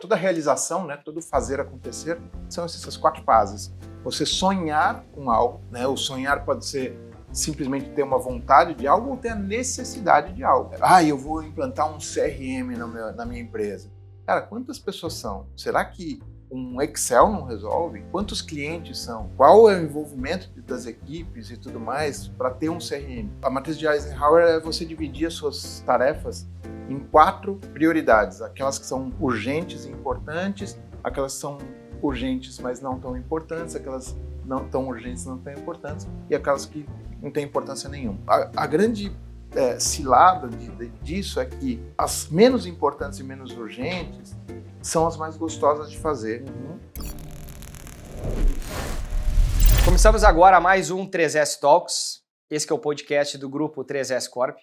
Toda realização, né, todo fazer acontecer, são essas 4 fases. Você sonhar com algo, né? O sonhar pode ser simplesmente ter uma vontade de algo ou ter a necessidade de algo. Eu vou implantar um CRM na minha empresa. Cara, quantas pessoas são? Será que um Excel não resolve? Quantos clientes são? Qual é o envolvimento das equipes e tudo mais para ter um CRM? A matriz de Eisenhower é você dividir as suas tarefas em 4 prioridades. Aquelas que são urgentes e importantes, aquelas que são urgentes, mas não tão importantes, aquelas não tão urgentes, não tão importantes, e aquelas que não têm importância nenhuma. A grande cilada disso é que as menos importantes e menos urgentes são as mais gostosas de fazer. Começamos agora mais um 3S Talks, esse que é o podcast do grupo 3S Corp.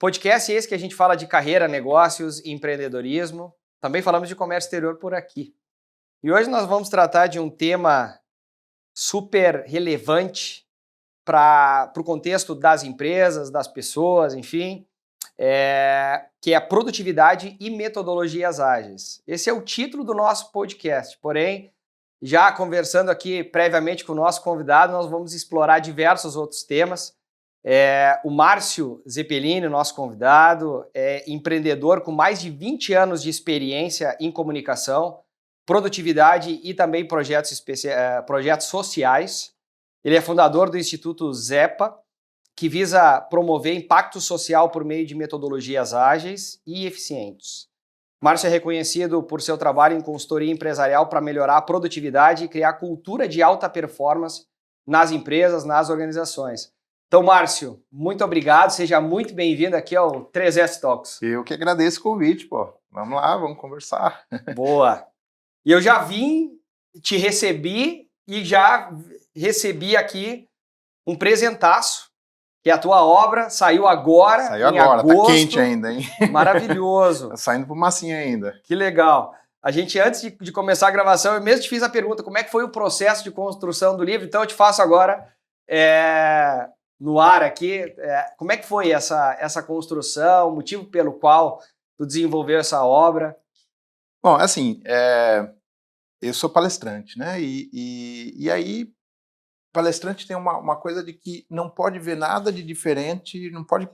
Podcast esse que a gente fala de carreira, negócios e empreendedorismo. Também falamos de comércio exterior por aqui. E hoje nós vamos tratar de um tema super relevante para o contexto das empresas, das pessoas, enfim, que é a produtividade e metodologias ágeis. Esse é o título do nosso podcast, porém, já conversando aqui previamente com o nosso convidado, nós vamos explorar diversos outros temas. O Márcio Zeppelini, nosso convidado, é empreendedor com mais de 20 anos de experiência em comunicação, produtividade e também projetos sociais. Ele é fundador do Instituto ZEPA, que visa promover impacto social por meio de metodologias ágeis e eficientes. Márcio é reconhecido por seu trabalho em consultoria empresarial para melhorar a produtividade e criar cultura de alta performance nas empresas, nas organizações. Então, Márcio, muito obrigado, seja muito bem-vindo aqui ao 3S Talks. Eu que agradeço o convite, pô. Vamos lá, vamos conversar. Boa! E eu já te recebi e já recebi aqui um presentaço, que é a tua obra, saiu agora, em agosto. Tá quente ainda, hein? Maravilhoso. Tá saindo pro massinha ainda. Que legal. A gente, antes de começar a gravação, eu mesmo te fiz a pergunta, como é que foi o processo de construção do livro? Então eu te faço agora... no ar aqui, como é que foi essa construção, o motivo pelo qual tu desenvolveu essa obra? Bom, assim, eu sou palestrante, né? E aí, palestrante tem uma coisa de que não pode ver nada de diferente, não pode...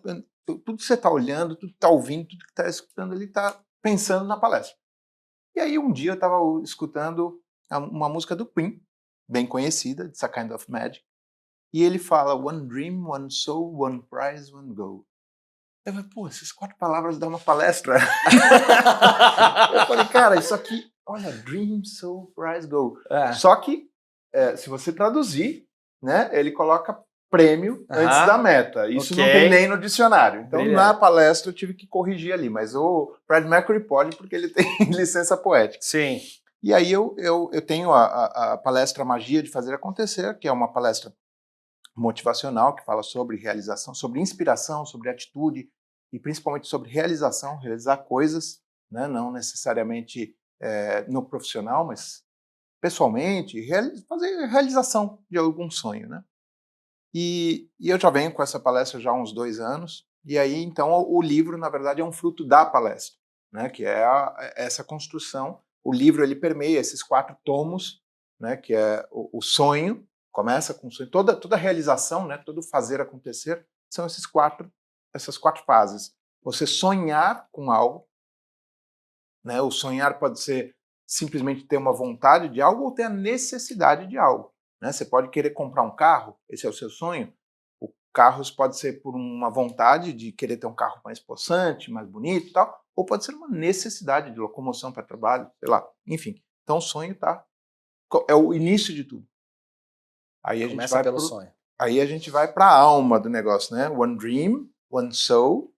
Tudo que você está olhando, tudo que está ouvindo, tudo que está escutando, ele está pensando na palestra. E aí, um dia eu estava escutando uma música do Queen, bem conhecida, It's a Kind of Magic, e ele fala, one dream, one soul, one prize, one goal. Eu falei, pô, essas 4 palavras dão uma palestra. Eu falei, cara, isso aqui, olha, dream, soul, prize, goal. Só que, se você traduzir, né, ele coloca prêmio antes da meta. Isso não tem nem no dicionário. Então, na palestra eu tive que corrigir ali, mas o Fred Mercury pode porque ele tem licença poética. Sim. E aí eu tenho a palestra Magia de Fazer Acontecer, que é uma palestra motivacional, que fala sobre realização, sobre inspiração, sobre atitude e principalmente sobre realização, realizar coisas, né? Não necessariamente no profissional, mas pessoalmente, fazer realização de algum sonho, né? E eu já venho com essa palestra já há uns 2 anos, e aí então o livro, na verdade, é um fruto da palestra, né? Que é essa construção. O livro, ele permeia esses 4 tomos, né? Que é o sonho, começa com toda realização, né, todo fazer acontecer, são essas 4 fases. Você sonhar com algo, né, o sonhar pode ser simplesmente ter uma vontade de algo ou ter a necessidade de algo. Né? Você pode querer comprar um carro, esse é o seu sonho. O carro pode ser por uma vontade de querer ter um carro mais possante, mais bonito e tal, ou pode ser uma necessidade de locomoção para trabalho, sei lá, enfim. Então o sonho é o início de tudo. Aí a gente vai pelo sonho. Aí a gente vai para a alma do negócio, né? One dream, one soul,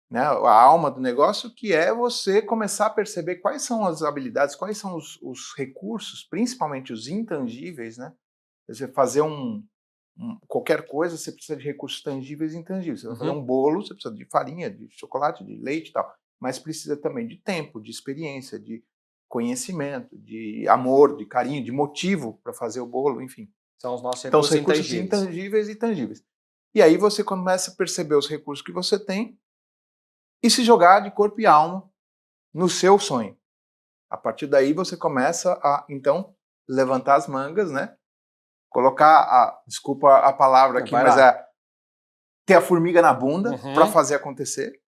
né? A alma do negócio, que é você começar a perceber quais são as habilidades, quais são os recursos, principalmente os intangíveis, né? Você fazer qualquer coisa, você precisa de recursos tangíveis e intangíveis. Você vai fazer um bolo, você precisa de farinha, de chocolate, de leite e tal, mas precisa também de tempo, de experiência, de conhecimento, de amor, de carinho, de motivo para fazer o bolo, enfim. São os nossos recursos, recursos intangíveis e tangíveis. E aí você começa a perceber os recursos que você tem e se jogar de corpo e alma no seu sonho. A partir daí você começa a, então, levantar as mangas, né? Colocar desculpa a palavra aqui, mas ter a formiga na bunda para fazer acontecer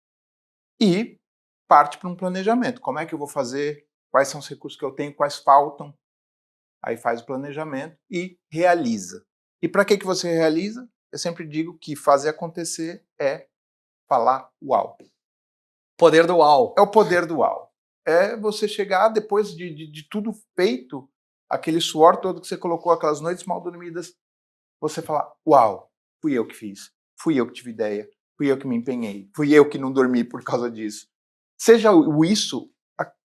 e parte para um planejamento. Como é que eu vou fazer? Quais são os recursos que eu tenho? Quais faltam? Aí faz o planejamento e realiza. E para que você realiza? Eu sempre digo que fazer acontecer é falar uau. Poder do uau. É o poder do uau. É você chegar depois de tudo feito, aquele suor todo que você colocou, aquelas noites mal dormidas, você falar, uau, fui eu que fiz, fui eu que tive ideia, fui eu que me empenhei, fui eu que não dormi por causa disso. Seja isso,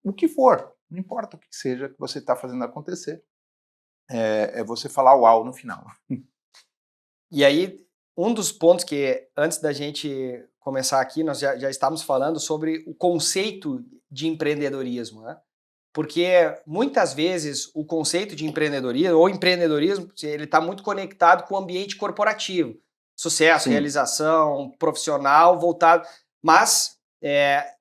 o que for, não importa o que seja que você está fazendo acontecer, é você falar uau no final. E aí, um dos pontos que, antes da gente começar aqui, nós já estávamos falando sobre o conceito de empreendedorismo, né? Porque muitas vezes o conceito de empreendedorismo, ou empreendedorismo, ele está muito conectado com o ambiente corporativo. Sucesso, realização, profissional, voltado. Mas,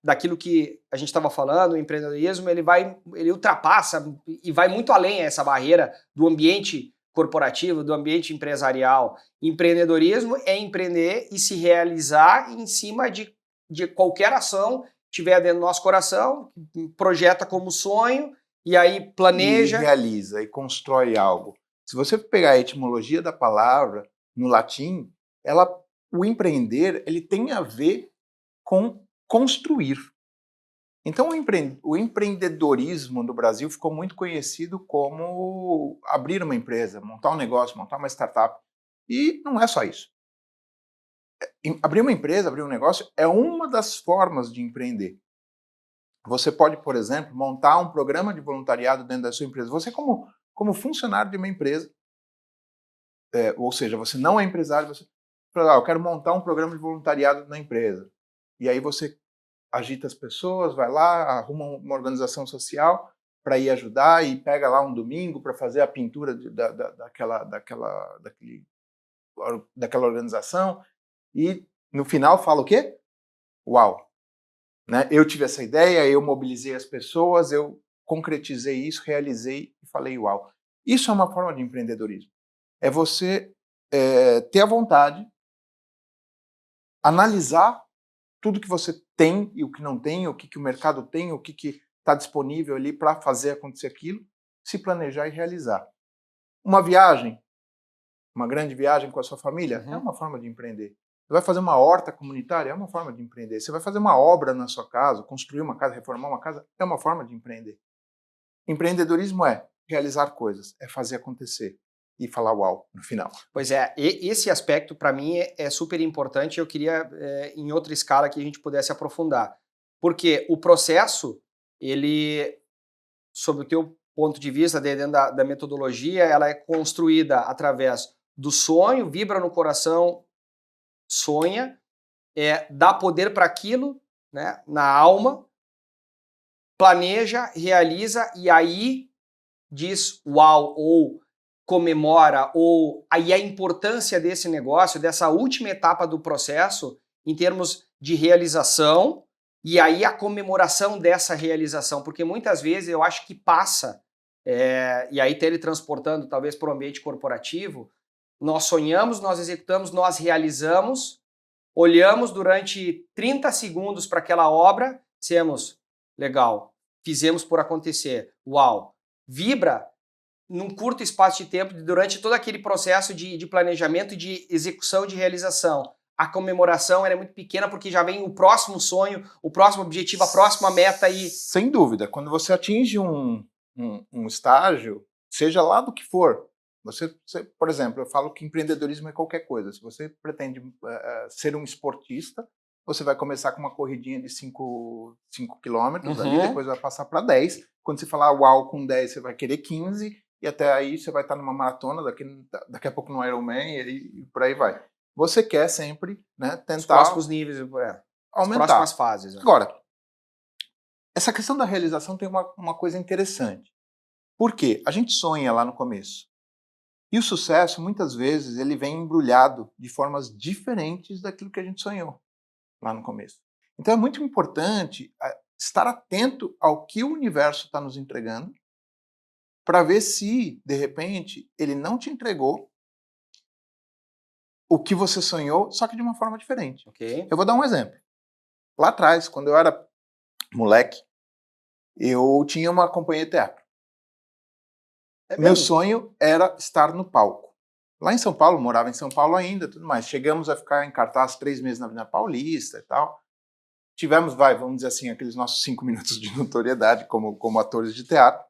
daquilo que a gente estava falando, o empreendedorismo, ele ultrapassa e vai muito além essa barreira do ambiente corporativo, do ambiente empresarial. Empreendedorismo é empreender e se realizar em cima de qualquer ação que tiver dentro do nosso coração, projeta como sonho e aí planeja. E realiza e constrói algo. Se você pegar a etimologia da palavra no latim, o empreender ele tem a ver com construir. Então, o empreendedorismo no Brasil ficou muito conhecido como abrir uma empresa, montar um negócio, montar uma startup. E não é só isso. Abrir uma empresa, abrir um negócio, é uma das formas de empreender. Você pode, por exemplo, montar um programa de voluntariado dentro da sua empresa. Você, como funcionário de uma empresa, ou seja, você não é empresário, você fala, eu quero montar um programa de voluntariado na empresa. E aí você agita as pessoas, vai lá, arruma uma organização social para ir ajudar e pega lá um domingo para fazer a pintura daquela organização e no final fala o quê? Uau! Né? Eu tive essa ideia, eu mobilizei as pessoas, eu concretizei isso, realizei e falei uau. Isso é uma forma de empreendedorismo. É você ter a vontade, analisar tudo que você tem e o que não tem, o que o mercado tem, o que está disponível ali para fazer acontecer aquilo, se planejar e realizar. Uma viagem, uma grande viagem com a sua família, é uma forma de empreender. Você vai fazer uma horta comunitária, é uma forma de empreender. Você vai fazer uma obra na sua casa, construir uma casa, reformar uma casa, é uma forma de empreender. Empreendedorismo é realizar coisas, é fazer acontecer e falar uau no final. Pois é, esse aspecto para mim é super importante. Eu queria, em outra escala, que a gente pudesse aprofundar. Porque o processo, ele, sob o teu ponto de vista, dentro da metodologia, ela é construída através do sonho, vibra no coração, sonha, dá poder para aquilo, né, na alma, planeja, realiza e aí diz uau, ou comemora, ou aí a importância desse negócio, dessa última etapa do processo, em termos de realização, e aí a comemoração dessa realização, porque muitas vezes eu acho que passa, e aí teletransportando talvez para o ambiente corporativo, nós sonhamos, nós executamos, nós realizamos, olhamos durante 30 segundos para aquela obra, dissemos, legal, fizemos por acontecer, uau, vibra num curto espaço de tempo, durante todo aquele processo de planejamento, de execução, de realização. A comemoração é muito pequena porque já vem o próximo sonho, o próximo objetivo, a próxima meta. Sem dúvida, quando você atinge um estágio, seja lá do que for, você, por exemplo, eu falo que empreendedorismo é qualquer coisa. Se você pretende ser um esportista, você vai começar com uma corridinha de 5 quilômetros ali, depois vai passar para 10. Quando você falar uau com 10, você vai querer 15, e até aí você vai estar numa maratona, daqui a pouco no Ironman, e por aí vai. Você quer sempre, né, tentar os próximos níveis, aumentar. As próximas fases. Né? Agora, essa questão da realização tem uma coisa interessante. Por quê? A gente sonha lá no começo. E o sucesso, muitas vezes, ele vem embrulhado de formas diferentes daquilo que a gente sonhou lá no começo. Então é muito importante estar atento ao que o universo está nos entregando, para ver se, de repente, ele não te entregou o que você sonhou, só que de uma forma diferente. Ok. Eu vou dar um exemplo. Lá atrás, quando eu era moleque, eu tinha uma companhia de teatro. É Meu mesmo? sonho era estar no palco. Lá em São Paulo, morava em São Paulo ainda, tudo mais. Chegamos a ficar em cartaz 3 meses na Avenida Paulista e tal. Tivemos, vamos dizer assim, aqueles nossos 5 minutos de notoriedade como atores de teatro.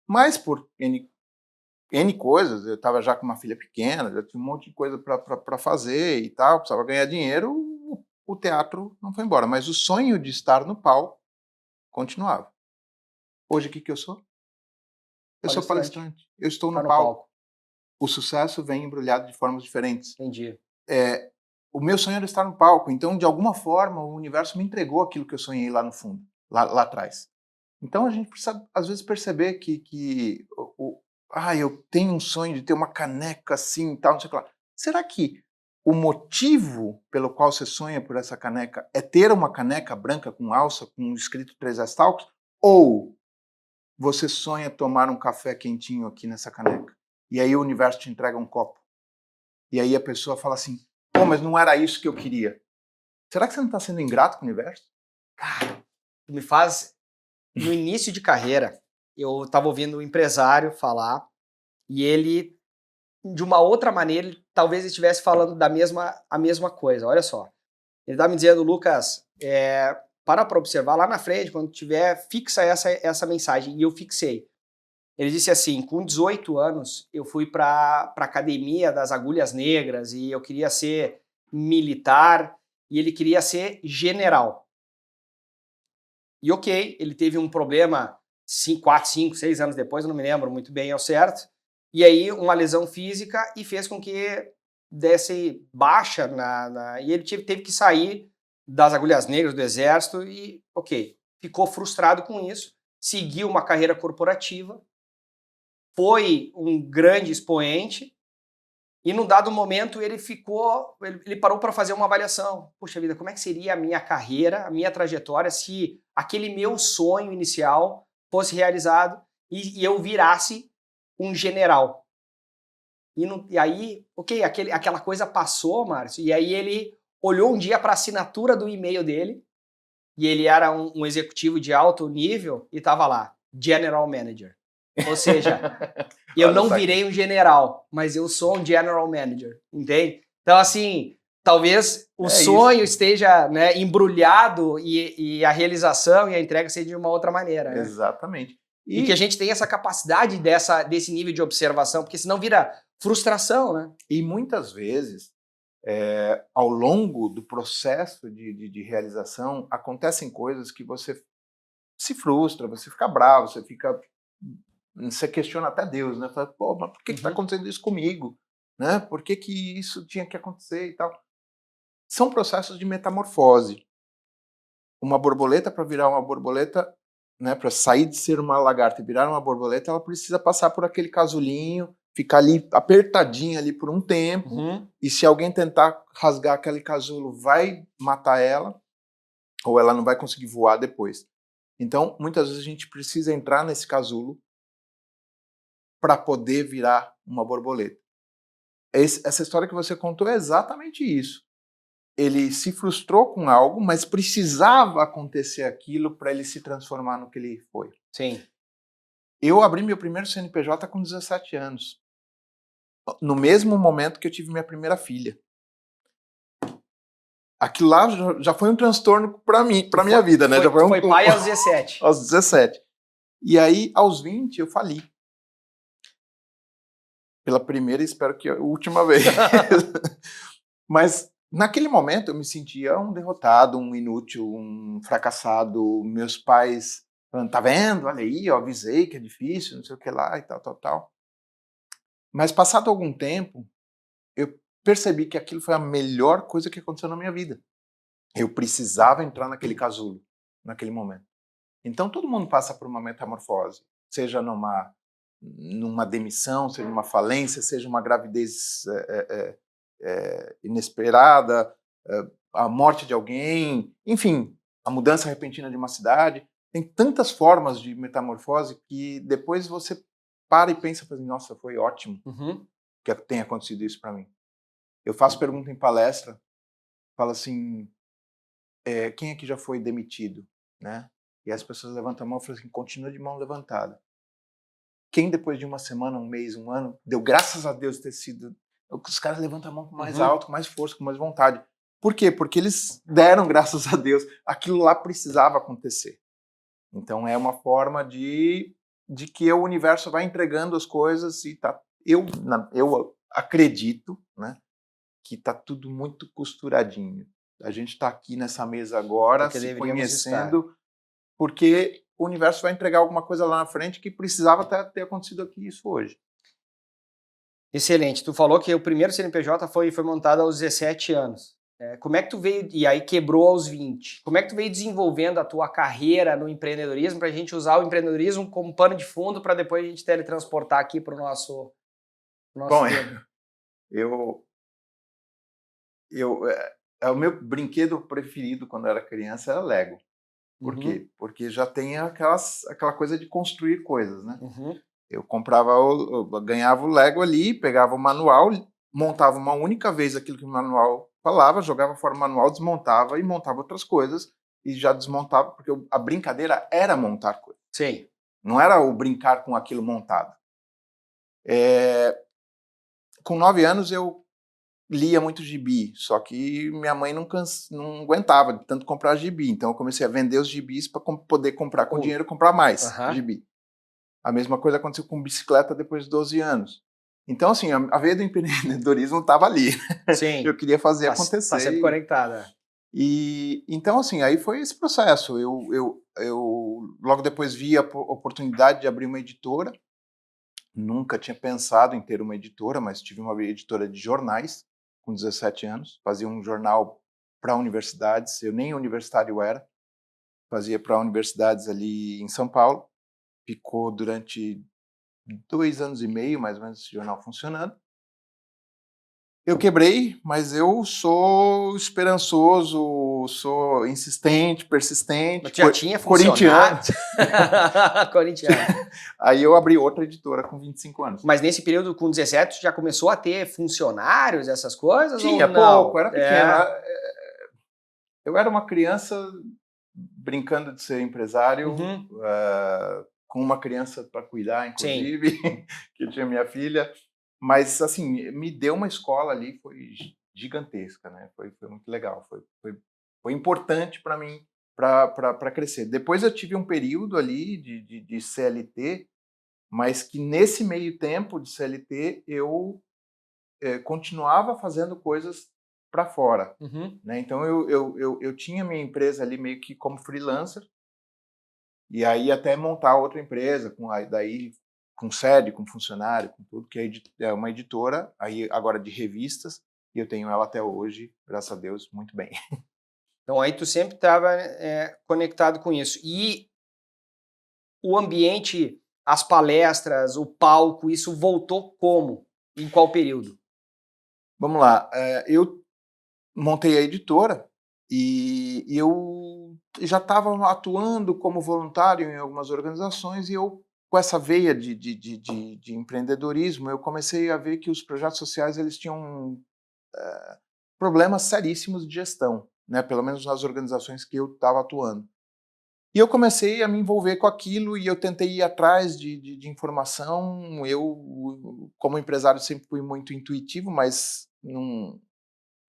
Mas por N coisas, eu estava já com uma filha pequena, já tinha um monte de coisa para fazer e tal, precisava ganhar dinheiro, o teatro não foi embora. Mas o sonho de estar no palco continuava. Hoje, o que eu sou? Eu sou Palestrante. palestrante. Eu estou Tá no no palco. palco. O sucesso vem embrulhado de formas diferentes. Entendi. O meu sonho era estar no palco, então, de alguma forma, o universo me entregou aquilo que eu sonhei lá no fundo, lá atrás. Então, a gente precisa, às vezes, perceber que eu tenho um sonho de ter uma caneca assim e tal, não sei o que lá. Será que o motivo pelo qual você sonha por essa caneca é ter uma caneca branca com alça, com escrito 3S Talks? Ou você sonha tomar um café quentinho aqui nessa caneca? E aí o universo te entrega um copo. E aí a pessoa fala assim, pô, mas não era isso que eu queria. Será que você não está sendo ingrato com o universo? Cara, tu me faz... No início de carreira, eu estava ouvindo um empresário falar e ele, de uma outra maneira, talvez estivesse falando a mesma coisa. Olha só. Ele está me dizendo, Lucas, para observar lá na frente, quando tiver, fixa essa mensagem. E eu fixei. Ele disse assim, com 18 anos, eu fui para a academia das agulhas negras e eu queria ser militar e ele queria ser general. E ok, ele teve um problema 4, 5, 6 anos depois, eu não me lembro muito bem ao certo, e aí uma lesão física e fez com que desse baixa e ele teve que sair das agulhas negras do exército e ok, ficou frustrado com isso, seguiu uma carreira corporativa, foi um grande expoente e num dado momento ele parou para fazer uma avaliação. Puxa vida, como é que seria a minha carreira, a minha trajetória se aquele meu sonho inicial fosse realizado e eu virasse um general? E aí, ok, aquela coisa passou, Márcio, e aí ele olhou um dia para a assinatura do e-mail dele e ele era um executivo de alto nível e estava lá, General Manager. Ou seja, eu não virei um general, mas eu sou um general manager, entende? Então, assim, talvez o sonho esteja, né, embrulhado e a realização e a entrega seja de uma outra maneira. Né? Exatamente. E que a gente tenha essa capacidade desse nível de observação, porque senão vira frustração, né? E muitas vezes, ao longo do processo de realização, acontecem coisas que você se frustra, você fica bravo, você questiona até Deus, né? Fala, pô, mas por que está acontecendo isso comigo? Né? Por que isso tinha que acontecer e tal? São processos de metamorfose. Uma borboleta, para virar uma borboleta, né, para sair de ser uma lagarta e virar uma borboleta, ela precisa passar por aquele casulinho, ficar ali apertadinha ali por um tempo, e se alguém tentar rasgar aquele casulo, vai matar ela, ou ela não vai conseguir voar depois. Então, muitas vezes a gente precisa entrar nesse casulo para poder virar uma borboleta. Essa história que você contou é exatamente isso. Ele se frustrou com algo, mas precisava acontecer aquilo para ele se transformar no que ele foi. Sim. Eu abri meu primeiro CNPJ com 17 anos. No mesmo momento que eu tive minha primeira filha. Aquilo lá já foi um transtorno para mim, para minha vida, né? Foi pai aos 17. Aos 17. E aí, aos 20, eu fali. Pela primeira e espero que a última vez. Mas naquele momento eu me sentia um derrotado, um inútil, um fracassado. Meus pais falando, tá vendo? Olha aí, eu avisei que é difícil, não sei o que lá e tal. Mas passado algum tempo, eu percebi que aquilo foi a melhor coisa que aconteceu na minha vida. Eu precisava entrar naquele casulo, naquele momento. Então todo mundo passa por uma metamorfose, seja numa demissão, seja numa falência, seja uma gravidez inesperada, a morte de alguém, enfim, a mudança repentina de uma cidade. tem tantas formas de metamorfose que depois você para e pensa, nossa, foi ótimo que tenha acontecido isso para mim. Eu faço pergunta em palestra, falo assim, quem aqui já foi demitido, né? E as pessoas levantam a mão e falam assim, continua de mão levantada. Quem depois de uma semana, um mês, um ano, deu graças a Deus ter sido... Os caras levantam a mão com mais alto, com mais força, com mais vontade. Por quê? Porque eles deram graças a Deus. Aquilo lá precisava acontecer. Então é uma forma de que o universo vai entregando as coisas e tá... Eu acredito, né, que tá tudo muito costuradinho. A gente está aqui nessa mesa agora, porque se deveríamos conhecendo, porque o universo vai entregar alguma coisa lá na frente que precisava ter acontecido aqui isso hoje. Excelente. Tu falou que o primeiro CNPJ foi montado aos 17 anos. Como é que tu veio, e aí quebrou aos 20, como é que tu veio desenvolvendo a tua carreira no empreendedorismo para a gente usar o empreendedorismo como pano de fundo para depois a gente teletransportar aqui para o nosso Bom, tempo? O meu brinquedo preferido quando eu era criança era Lego. Por quê? Porque já tem aquela coisa de construir coisas, né? Eu ganhava o Lego ali, pegava o manual, montava uma única vez aquilo que o manual falava, jogava fora o manual, desmontava e montava outras coisas e já desmontava, porque a brincadeira era montar coisas. Sim. Não era o brincar com aquilo montado. Com 9 anos eu lia muito gibi, só que minha mãe não aguentava de tanto comprar gibi, então eu comecei a vender os gibis para poder comprar com dinheiro, comprar mais gibi. A mesma coisa aconteceu com bicicleta depois de 12 anos. Então, assim, a veia do empreendedorismo estava ali. Sim. Eu queria fazer acontecer. Está sempre conectada. E então, assim, aí foi esse processo. Eu logo depois vi a oportunidade de abrir uma editora. Nunca tinha pensado em ter uma editora, mas tive uma editora de jornais com 17 anos. Fazia um jornal para universidades. Eu nem universitário era. Fazia para universidades ali em São Paulo. Ficou durante 2 anos e meio, mais ou menos, esse jornal funcionando. Eu quebrei, mas eu sou esperançoso, sou insistente, persistente. Mas tu já tinha corintiano. Corintiano. Aí eu abri outra editora com 25 anos. Mas nesse período, com 17, tu já começou a ter funcionários, essas coisas? Tinha ou não? pouco, era pequeno. Eu era uma criança brincando de ser empresário, com uma criança para cuidar, inclusive, que tinha minha filha. Mas, assim, me deu uma escola ali, foi gigantesca, né? Foi muito legal, foi importante para mim, para crescer. Depois eu tive um período ali de CLT, mas que nesse meio tempo de CLT eu continuava fazendo coisas para fora. Né? Então eu tinha minha empresa ali meio que como freelancer, e aí até montar outra empresa, com sede, com funcionário, com tudo, que é uma editora, aí agora de revistas, e eu tenho ela até hoje, graças a Deus, muito bem. Então aí tu sempre estava conectado com isso. E o ambiente, as palestras, o palco, isso voltou como? Em qual período? Vamos lá, eu montei a editora e eu já estava atuando como voluntário em algumas organizações, e eu, com essa veia de empreendedorismo, eu comecei a ver que os projetos sociais eles tinham problemas seríssimos de gestão, né? Pelo menos nas organizações que eu estava atuando. E eu comecei a me envolver com aquilo e eu tentei ir atrás de informação. Eu, como empresário, sempre fui muito intuitivo, mas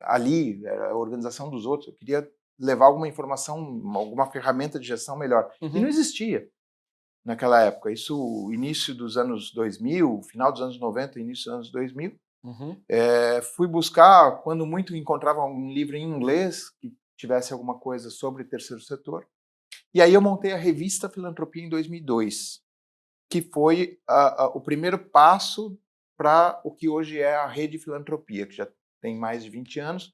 ali era a organização dos outros. Eu queria levar alguma informação, alguma ferramenta de gestão melhor. E não existia naquela época. Isso, início dos anos 2000, final dos anos 90, início dos anos 2000. Fui buscar, quando muito encontrava um livro em inglês que tivesse alguma coisa sobre o terceiro setor. E aí eu montei a revista Filantropia em 2002, que foi o primeiro passo para o que hoje é a Rede Filantropia, que já tem mais de 20 anos,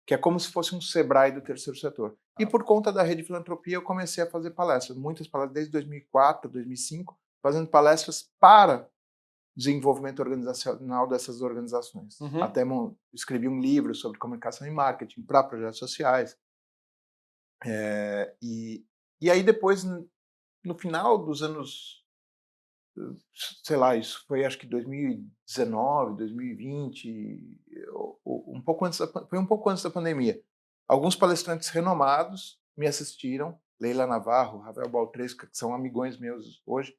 que é como se fosse um Sebrae do terceiro setor. E por conta da Rede Filantropia eu comecei a fazer palestras, muitas palestras desde 2004, 2005, fazendo palestras para desenvolvimento organizacional dessas organizações. Até escrevi um livro sobre comunicação e marketing para projetos sociais. E aí depois, no final dos anos, sei lá, isso foi acho que 2019, 2020, foi um pouco antes da pandemia. Alguns palestrantes renomados me assistiram, Leila Navarro, Rafael Baltresca, que são amigões meus hoje.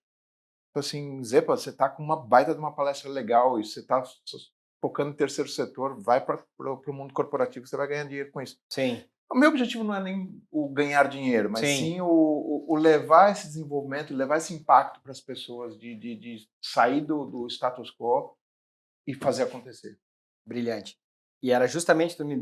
Assim, Zepa, você está com uma baita de uma palestra legal e você está focando no terceiro setor, vai para o mundo corporativo, você vai ganhar dinheiro com isso. Sim. O meu objetivo não é nem o ganhar dinheiro, mas Sim. sim o levar esse desenvolvimento, levar esse impacto para as pessoas, de sair do status quo e fazer acontecer. Brilhante. E era justamente, tu me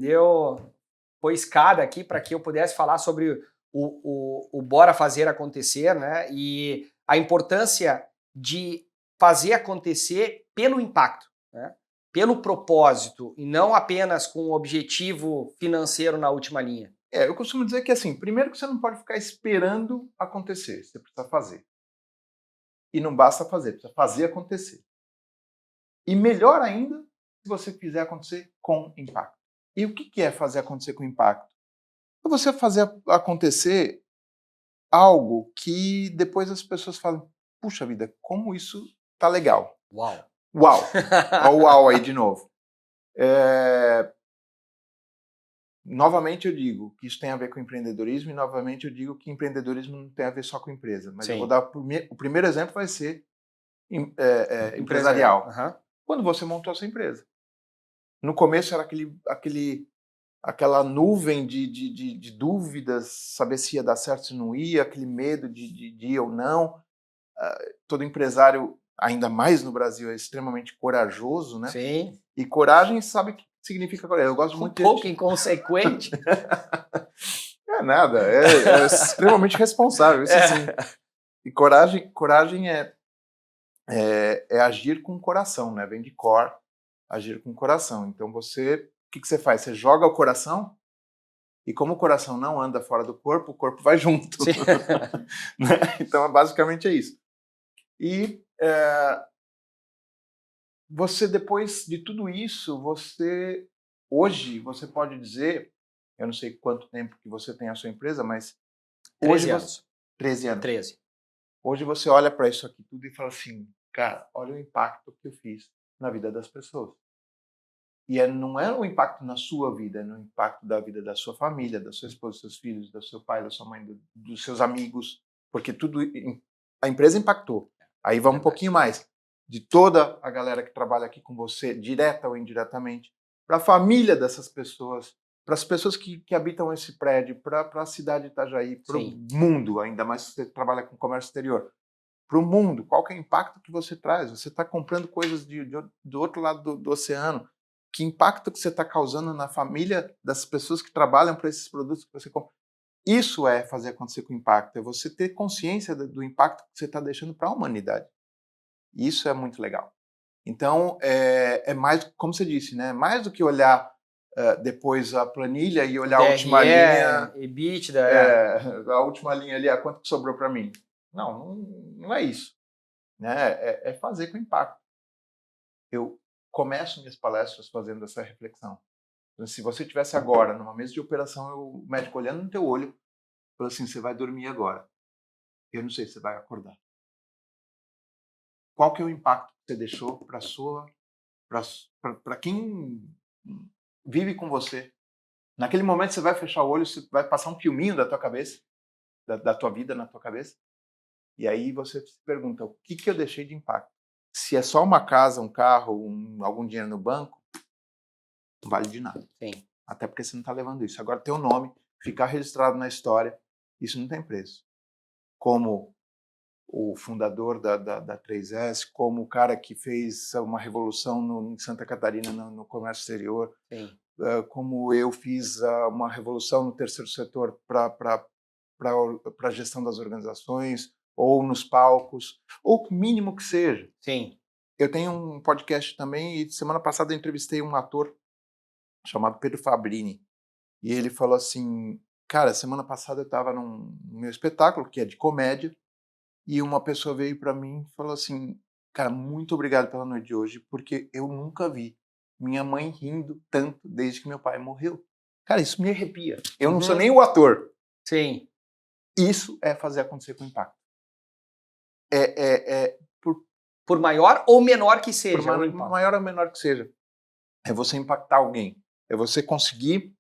foi escada aqui para que eu pudesse falar sobre o bora fazer acontecer, né? E a importância de fazer acontecer pelo impacto, né? Pelo propósito, e não apenas com o objetivo financeiro na última linha. Eu costumo dizer que, assim, primeiro que você não pode ficar esperando acontecer, você precisa fazer. E não basta fazer, precisa fazer acontecer. E melhor ainda, se você fizer acontecer com impacto. E o que é fazer acontecer com impacto? É você fazer acontecer algo que depois as pessoas falam, puxa vida, como isso tá legal. Uau! Uau! Olha o uau aí de novo. Novamente eu digo que isso tem a ver com empreendedorismo e novamente eu digo que empreendedorismo não tem a ver só com empresa. Mas eu vou dar o primeiro exemplo vai ser empresarial. Uhum. Quando você montou a sua empresa. No começo era aquela nuvem de dúvidas, saber se ia dar certo, se não ia, aquele medo de ir ou não. Todo empresário, ainda mais no Brasil, é extremamente corajoso, né? Sim. E coragem sabe o que significa coragem. Eu gosto muito pouco inconsequente. É nada, é extremamente responsável, isso sim. E coragem é agir com o coração, né? Vem de cor, agir com o coração. Então o que você faz? Você joga o coração e como o coração não anda fora do corpo, o corpo vai junto. Então basicamente é isso. E você, depois de tudo isso, hoje você pode dizer, eu não sei quanto tempo que você tem a sua empresa, mas 13 anos. 13 anos. 13. Hoje você olha para isso aqui tudo e fala assim, cara, olha o impacto que eu fiz na vida das pessoas. E não é um impacto na sua vida, é um impacto da vida da sua família, da sua esposa, dos seus filhos, do seu pai, da sua mãe, dos seus amigos, porque a empresa impactou. Aí vamos um pouquinho mais. De toda a galera que trabalha aqui com você, direta ou indiretamente, para a família dessas pessoas, para as pessoas que habitam esse prédio, para a cidade de Itajaí, para o mundo, ainda mais se você trabalha com comércio exterior, para o mundo, qual que é o impacto que você traz? Você está comprando coisas do outro lado do oceano, que impacto que você está causando na família das pessoas que trabalham para esses produtos que você compra? Isso é fazer acontecer com impacto, é você ter consciência do impacto que você está deixando para a humanidade. Isso é muito legal. Então, é mais, como você disse, né? Mais do que olhar depois a planilha e olhar a última linha. EBITDA, a última linha ali, quanto que sobrou para mim. Não é isso. Né? É fazer com impacto. Eu começo minhas palestras fazendo essa reflexão. Então, se você estivesse agora numa mesa de operação, o médico olhando no teu olho, falou assim, você vai dormir agora. Eu não sei se você vai acordar. Qual que é o impacto que você deixou para quem vive com você? Naquele momento você vai fechar o olho, você vai passar um filminho da tua cabeça, da tua vida na tua cabeça, e aí você se pergunta, o que eu deixei de impacto? Se é só uma casa, um carro, algum dinheiro no banco, não vale de nada. Sim. Até porque você não está levando isso. Agora, teu nome, ficar registrado na história, isso não tem preço. Como o fundador da 3S, como o cara que fez uma revolução em Santa Catarina no comércio exterior, como eu fiz uma revolução no terceiro setor para a gestão das organizações, ou nos palcos, ou o mínimo que seja. Sim. Eu tenho um podcast também e semana passada eu entrevistei um ator chamado Pedro Fabrini e ele falou assim, cara, semana passada eu estava no meu espetáculo, que é de comédia, e uma pessoa veio para mim e falou assim, cara, muito obrigado pela noite de hoje, porque eu nunca vi minha mãe rindo tanto desde que meu pai morreu. Cara, isso me arrepia. Eu não sou nem o ator. Sim. Isso é fazer acontecer com impacto. Por maior ou menor que seja. Por maior ou menor que seja. É você impactar alguém. É você conseguir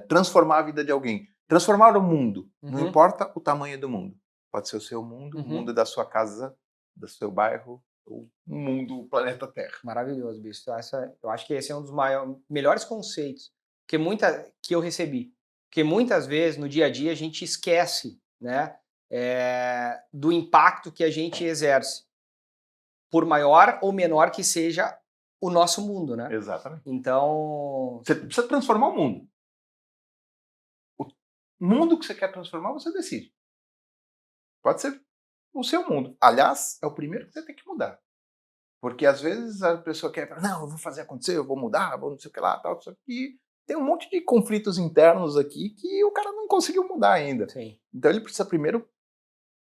transformar a vida de alguém. Transformar o mundo. Não importa o tamanho do mundo. Pode ser o seu mundo, o mundo da sua casa, do seu bairro, o mundo, o planeta Terra. Maravilhoso, bicho. Eu acho que esse é um dos melhores conceitos que eu recebi. Porque muitas vezes, no dia a dia, a gente esquece, né, do impacto que a gente exerce. Por maior ou menor que seja o nosso mundo, né? Exatamente. Então... Você precisa transformar o mundo. O mundo que você quer transformar, você decide. Pode ser o seu mundo. Aliás, é o primeiro que você tem que mudar. Porque às vezes a pessoa quer falar, não, eu vou fazer acontecer, eu vou mudar, vou não sei o que lá, tal, só que tem um monte de conflitos internos aqui que o cara não conseguiu mudar ainda. Sim. Então ele precisa primeiro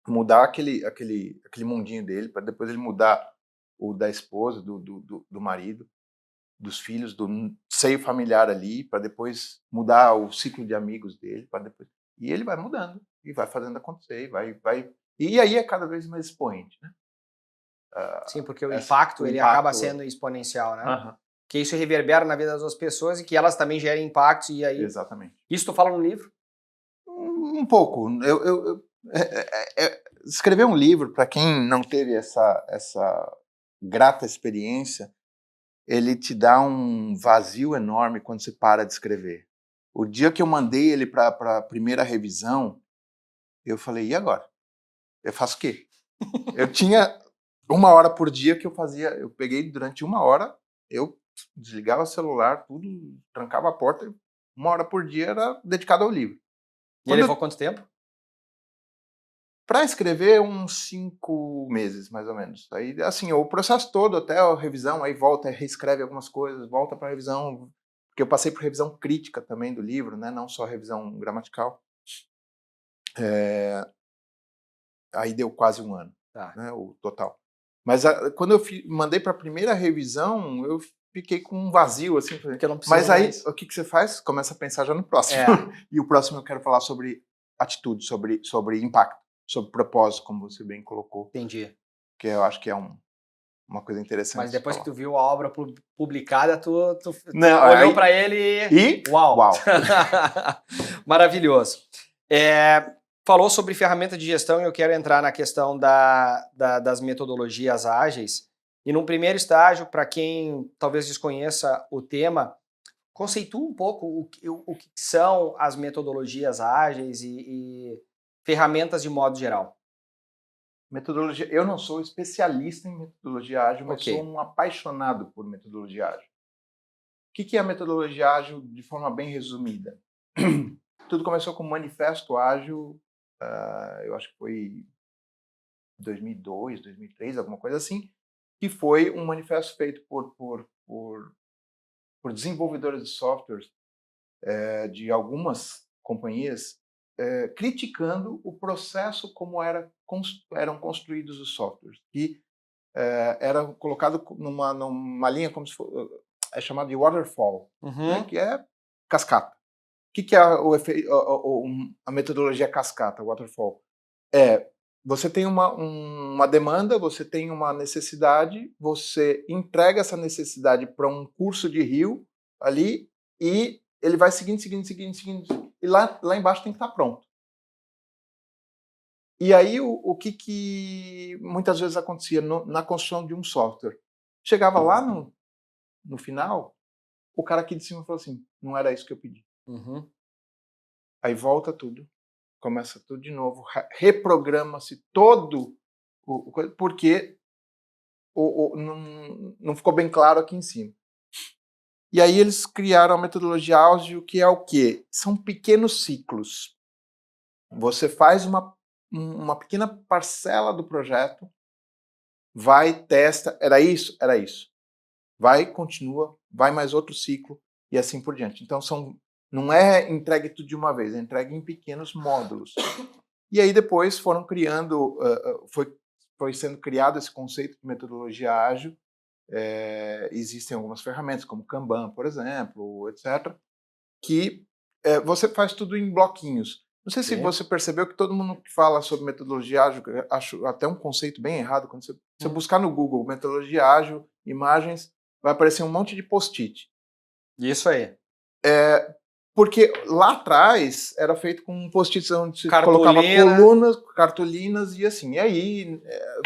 mudar aquele mundinho dele, para depois ele mudar o da esposa, do marido, dos filhos, do seio familiar ali, para depois mudar o ciclo de amigos dele, para depois... E ele vai mudando, e vai fazendo acontecer, e aí é cada vez mais expoente, né? Sim, porque o impacto ele acaba sendo exponencial, né? Que isso reverbera na vida das outras pessoas e que elas também gerem impactos e aí... Exatamente. Isso tu fala no livro? Um pouco. Escrever um livro, para quem não teve essa grata experiência, ele te dá um vazio enorme quando você para de escrever. O dia que eu mandei ele para a primeira revisão, eu falei, e agora? Eu faço o quê? Eu tinha 1 hora por dia que eu fazia, eu peguei durante 1 hora, eu desligava o celular, tudo, trancava a porta, 1 hora por dia era dedicado ao livro. E ele levou quanto tempo? Para escrever, uns 5 meses, mais ou menos. Aí, assim, o processo todo, até a revisão, aí volta, reescreve algumas coisas, volta para a revisão, porque eu passei por revisão crítica também do livro, né, não só revisão gramatical. Aí deu quase 1 ano, né, o total. Mas quando eu mandei para a primeira revisão, eu fiquei com um vazio, assim. Mas aí, o que você faz? Começa a pensar já no próximo. E o próximo eu quero falar sobre atitude, sobre impacto, sobre propósito, como você bem colocou. Entendi. Que eu acho que é uma coisa interessante. Mas depois que tu viu a obra publicada, tu não, olhou para ele e... Uau! Maravilhoso. Falou sobre ferramenta de gestão e eu quero entrar na questão das metodologias ágeis. E num primeiro estágio, para quem talvez desconheça o tema, conceitua um pouco o que são as metodologias ágeis e ferramentas de modo geral. Metodologia. Eu não sou especialista em metodologia ágil, mas sou um apaixonado por metodologia ágil. O que é a metodologia ágil de forma bem resumida? Tudo começou com o Manifesto Ágil, eu acho que foi 2002, 2003, alguma coisa assim, que foi um manifesto feito por desenvolvedores de softwares de algumas companhias, criticando o processo como eram construídos os softwares, que era colocado numa linha como se fosse, é chamado de waterfall, né, que é cascata. O que é a metodologia cascata, waterfall? Você tem uma demanda, você tem uma necessidade, você entrega essa necessidade para um curso de rio ali e ele vai seguindo, e lá embaixo tem que estar pronto. E aí o que muitas vezes acontecia na construção de um software? Chegava lá no final, o cara aqui de cima falou assim, não era isso que eu pedi. Aí volta tudo, começa tudo de novo, reprograma-se todo, porque não ficou bem claro aqui em cima. E aí eles criaram a metodologia ágil, que é o quê? São pequenos ciclos. Você faz uma pequena parcela do projeto, vai, testa, era isso? Era isso. Vai, continua, vai mais outro ciclo e assim por diante. Então não é entregue tudo de uma vez, é entregue em pequenos módulos. E aí depois foram criando, foi sendo criado esse conceito de metodologia ágil. Existem algumas ferramentas, como Kanban, por exemplo, etc., que você faz tudo em bloquinhos. Não sei se Ok. você percebeu que todo mundo que fala sobre metodologia ágil, eu acho até um conceito bem errado, quando você buscar no Google metodologia ágil, imagens, vai aparecer um monte de post-it. Isso aí. Porque lá atrás era feito com post-its onde você colocava Cartolina. colunas, cartolinas e assim. E aí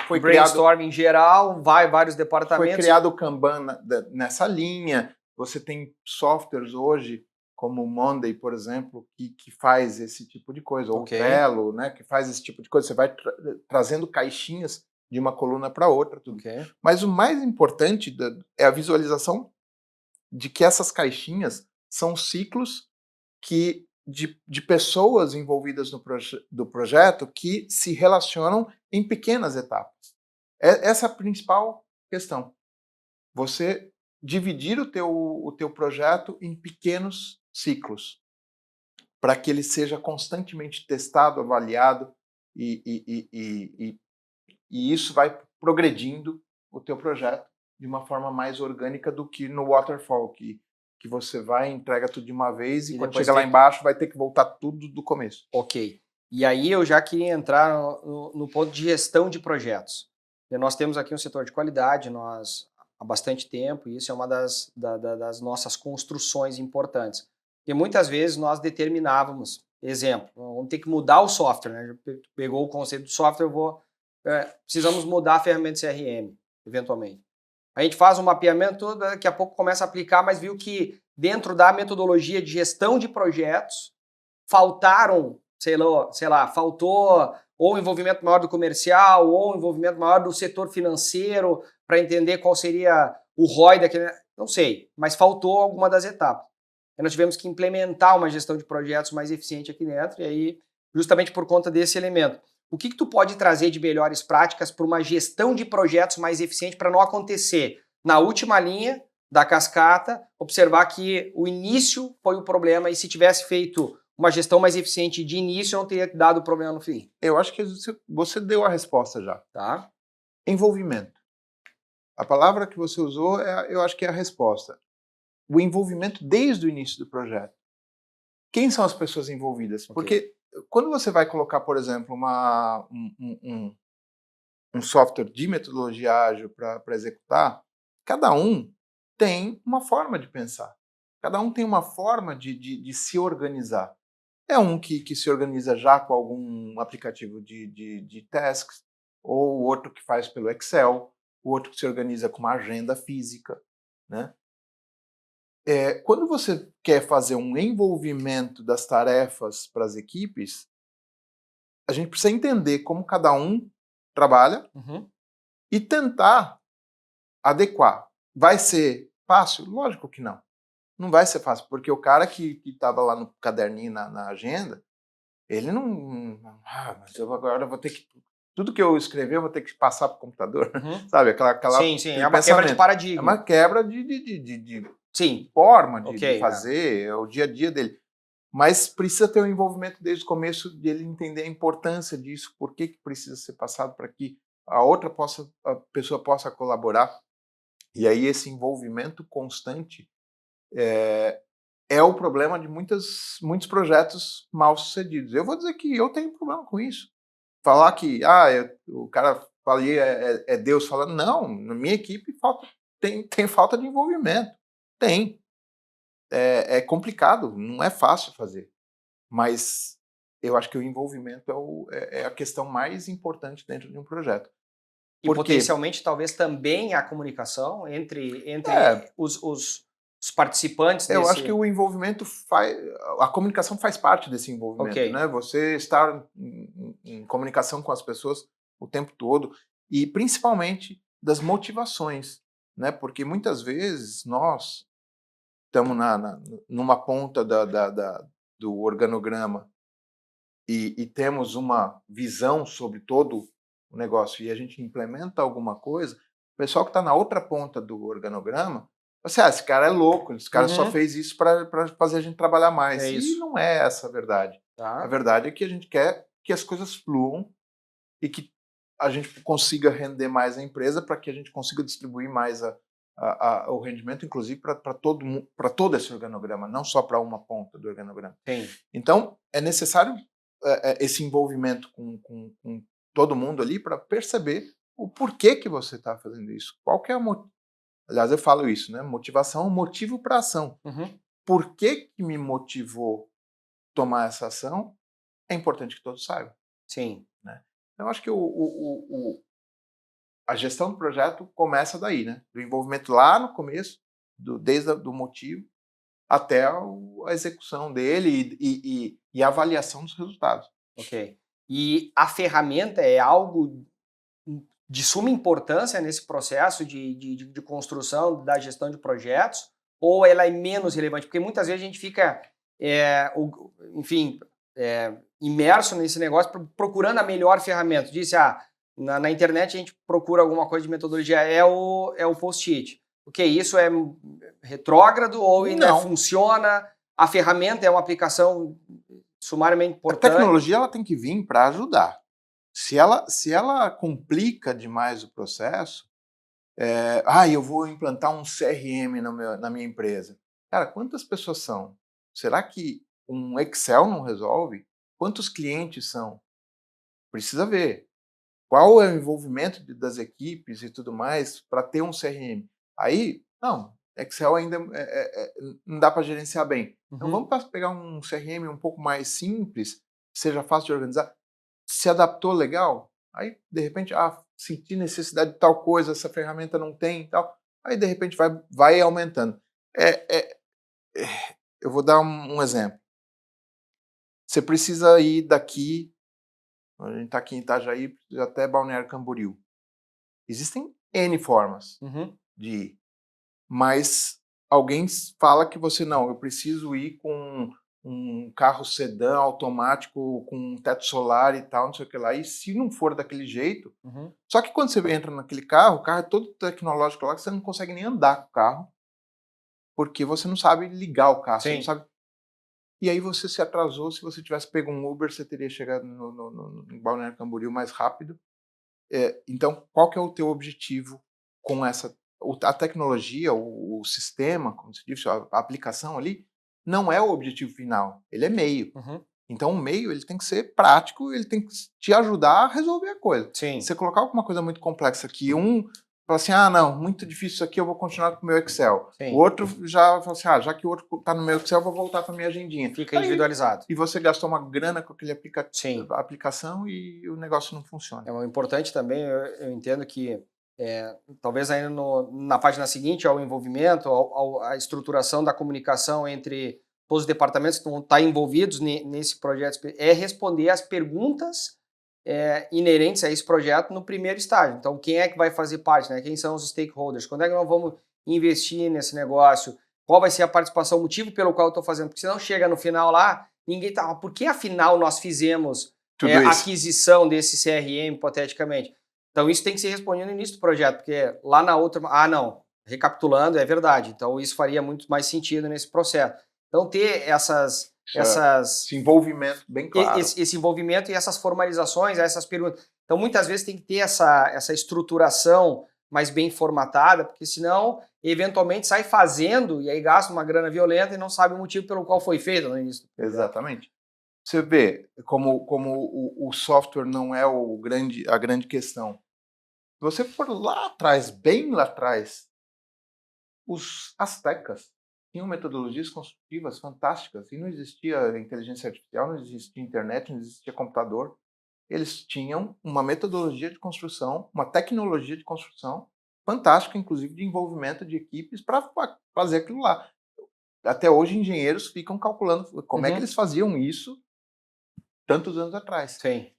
foi Brainstorming geral, vários foi departamentos. criado o Kanban nessa linha. Você tem softwares hoje, como o Monday, por exemplo, que faz esse tipo de coisa, ou o Ok. Trello, né, que faz esse tipo de coisa. Você vai trazendo caixinhas de uma coluna para outra. Tudo. Ok. Mas o mais importante é a visualização de que essas caixinhas são ciclos de pessoas envolvidas do projeto que se relacionam em pequenas etapas. Essa é a principal questão. Você dividir o teu projeto em pequenos ciclos, para que ele seja constantemente testado, avaliado, e, e, e, e, e isso vai progredindo o teu projeto de uma forma mais orgânica do que no waterfall, que você vai, entrega tudo de uma vez e quando depois chega lá embaixo vai ter que voltar tudo do começo. Ok. E aí eu já queria entrar no ponto de gestão de projetos. E nós temos aqui um setor de qualidade, nós há bastante tempo, e isso é uma das nossas construções importantes. E muitas vezes nós determinávamos, exemplo, vamos ter que mudar o software, né? Pegou o conceito do software, precisamos mudar a ferramenta de CRM, eventualmente. A gente faz um mapeamento todo, daqui a pouco começa a aplicar, mas viu que dentro da metodologia de gestão de projetos, faltaram, faltou ou um envolvimento maior do comercial, ou um envolvimento maior do setor financeiro, para entender qual seria o ROI daquele. Não sei, mas faltou alguma das etapas. Aí nós tivemos que implementar uma gestão de projetos mais eficiente aqui dentro, e aí, justamente por conta desse elemento. O que tu pode trazer de melhores práticas para uma gestão de projetos mais eficiente para não acontecer na última linha da cascata, observar que o início foi o problema e se tivesse feito uma gestão mais eficiente de início, não teria dado problema no fim. Eu acho que você deu a resposta já. Tá? Envolvimento. A palavra que você usou, eu acho que é a resposta. O envolvimento desde o início do projeto. Quem são as pessoas envolvidas? Okay. Porque quando você vai colocar, por exemplo, um software de metodologia ágil para executar, cada um tem uma forma de pensar. Cada um tem uma forma de se organizar. É um que se organiza já com algum aplicativo de tasks, ou outro que faz pelo Excel, o outro que se organiza com uma agenda física, né? Quando você quer fazer um envolvimento das tarefas para as equipes, a gente precisa entender como cada um trabalha e tentar adequar. Vai ser fácil? Lógico que não. Não vai ser fácil, porque o cara que estava lá no caderninho, na agenda, ele não... mas eu agora vou ter que... Tudo que eu escrever eu vou ter que passar para o computador. Sabe? Sim, é uma quebra de paradigma. É uma quebra de Sim. forma de fazer, é o dia a dia dele. Mas precisa ter um envolvimento desde o começo, de ele entender a importância disso, por que precisa ser passado para que a pessoa possa colaborar. E aí esse envolvimento constante é o problema de muitos projetos mal sucedidos. Eu vou dizer que eu tenho problema com isso. Falar que o cara falei é Deus falando, não, na minha equipe tem falta de envolvimento. Tem. É complicado, não é fácil fazer. Mas eu acho que o envolvimento é a questão mais importante dentro de um projeto. E potencialmente, talvez também a comunicação entre os participantes Eu acho que o envolvimento a comunicação faz parte desse envolvimento, né? Você estar em comunicação com as pessoas o tempo todo e principalmente das motivações, né? Porque muitas vezes nós estamos numa ponta do organograma e temos uma visão sobre todo o negócio e a gente implementa alguma coisa, o pessoal que está na outra ponta do organograma, você, esse cara é louco, esse cara só fez isso para fazer a gente trabalhar mais. E não é essa a verdade. Tá. A verdade é que a gente quer que as coisas fluam e que a gente consiga render mais a empresa para que a gente consiga distribuir mais o rendimento, inclusive para todo esse organograma, não só para uma ponta do organograma. Sim. Então, é necessário esse envolvimento com todo mundo ali para perceber o porquê que você está fazendo isso. Qual que é aliás, eu falo isso, né? Motivação, motivo para ação. Uhum. Por que me motivou tomar essa ação? É importante que todos saibam. Sim. Né? Então, acho que a gestão do projeto começa daí, né? Do envolvimento lá no começo, desde o motivo até a execução dele e a avaliação dos resultados. Ok. E a ferramenta é algo de suma importância nesse processo de construção da gestão de projetos, ou ela é menos relevante? Porque muitas vezes a gente fica, imerso nesse negócio procurando a melhor ferramenta. Disse, na internet a gente procura alguma coisa de metodologia, é o post-it. O que isso é retrógrado ou ainda funciona? A ferramenta é uma aplicação sumariamente importante? A tecnologia ela tem que vir para ajudar. Se ela complica demais o processo, eu vou implantar um CRM na minha empresa. Cara, quantas pessoas são? Será que um Excel não resolve? Quantos clientes são? Precisa ver. Qual é o envolvimento das equipes e tudo mais para ter um CRM? Aí, não, Excel ainda não dá para gerenciar bem. Então vamos pegar um CRM um pouco mais simples, seja fácil de organizar. Se adaptou legal? Aí, de repente, senti necessidade de tal coisa, essa ferramenta não tem e tal. Aí, de repente, vai aumentando. Eu vou dar um exemplo. Você precisa ir daqui, a gente está aqui em Itajaí, até Balneário Camboriú. Existem N formas de ir, mas alguém fala que você não, eu preciso ir com um carro sedã automático com um teto solar e tal, não sei o que lá, e se não for daquele jeito, só que quando você entra naquele carro, o carro é todo tecnológico lá, que você não consegue nem andar com o carro, porque você não sabe ligar o carro, você não sabe. E aí você se atrasou, se você tivesse pego um Uber, você teria chegado no Balneário Camboriú mais rápido. Então, qual que é o teu objetivo com a tecnologia, o sistema, como se diz, a aplicação ali, não é o objetivo final, ele é meio. Então, o meio ele tem que ser prático, ele tem que te ajudar a resolver a coisa. Sim. Se você colocar alguma coisa muito complexa aqui, fala assim, não, muito difícil isso aqui, eu vou continuar com o meu Excel. Sim. O outro já fala assim, já que o outro está no meu Excel, eu vou voltar para a minha agendinha. Fica individualizado. E você gastou uma grana com aquele Sim. aplicação e o negócio não funciona. É importante também, eu entendo que talvez ainda na página seguinte, ao envolvimento, a estruturação da comunicação entre todos os departamentos que vão estar envolvidos nesse projeto, é responder as perguntas inerentes a esse projeto no primeiro estágio. Então, quem é que vai fazer parte, né? Quem são os stakeholders? Quando é que nós vamos investir nesse negócio? Qual vai ser a participação, o motivo pelo qual eu estou fazendo? Porque senão chega no final lá, ninguém tá, por que afinal nós fizemos a aquisição desse CRM, hipoteticamente? Então, isso tem que ser respondido no início do projeto, porque lá na outra... recapitulando, é verdade. Então, isso faria muito mais sentido nesse processo. Então, ter esse envolvimento bem claro. Esse envolvimento e essas formalizações, essas perguntas. Então, muitas vezes tem que ter essa estruturação mais bem formatada, porque senão, eventualmente, sai fazendo e aí gasta uma grana violenta e não sabe o motivo pelo qual foi feito no início. Exatamente. Você vê como o software não é a grande questão. Se você for lá atrás, bem lá atrás, os astecas tinham metodologias construtivas fantásticas e não existia inteligência artificial, não existia internet, não existia computador. Eles tinham uma metodologia de construção, uma tecnologia de construção fantástica, inclusive de envolvimento de equipes para fazer aquilo lá. Até hoje, engenheiros ficam calculando como é que eles faziam isso tantos anos atrás. Sim.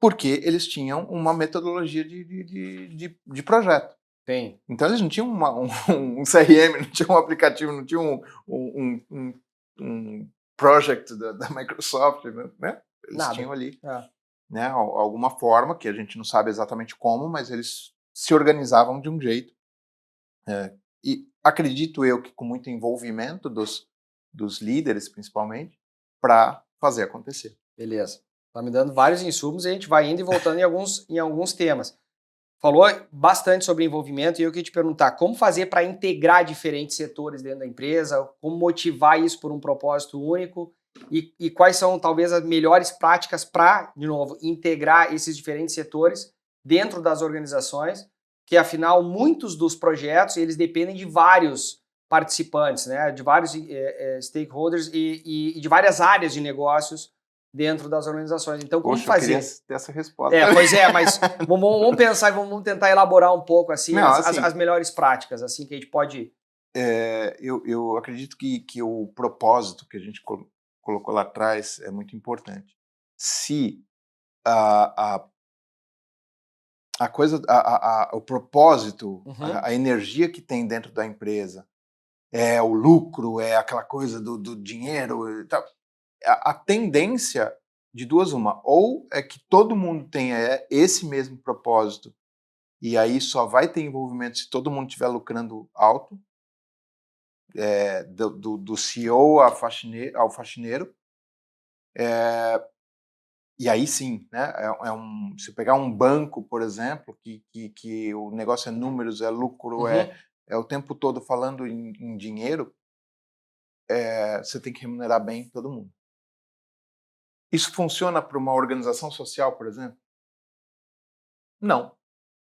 Porque eles tinham uma metodologia de projeto. Sim. Então eles não tinham um CRM, não tinham um aplicativo, não tinham um project da Microsoft, né? Eles tinham ali né, alguma forma, que a gente não sabe exatamente como, mas eles se organizavam de um jeito. E acredito eu que com muito envolvimento dos líderes, principalmente, para fazer acontecer. Beleza. Está me dando vários insumos e a gente vai indo e voltando em alguns temas. Falou bastante sobre envolvimento e eu queria te perguntar como fazer para integrar diferentes setores dentro da empresa, como motivar isso por um propósito único e quais são talvez as melhores práticas para, de novo, integrar esses diferentes setores dentro das organizações, que afinal muitos dos projetos eles dependem de vários participantes, né, de vários stakeholders e de várias áreas de negócios dentro das organizações. Então, como fazer? Eu queria ter essa resposta. Pois é, mas vamos pensar e vamos tentar elaborar um pouco assim, Não, assim, as melhores práticas assim que a gente pode... Eu acredito que o propósito que a gente colocou lá atrás é muito importante. Se a coisa, o propósito, a energia que tem dentro da empresa é o lucro, é aquela coisa do dinheiro e tal, a tendência de duas uma, ou é que todo mundo tenha esse mesmo propósito e aí só vai ter envolvimento se todo mundo estiver lucrando alto, do CEO ao faxineiro, e aí sim, né? Se pegar um banco, por exemplo, que o negócio é números, é lucro, é o tempo todo falando em dinheiro, você tem que remunerar bem todo mundo. Isso funciona para uma organização social, por exemplo? Não,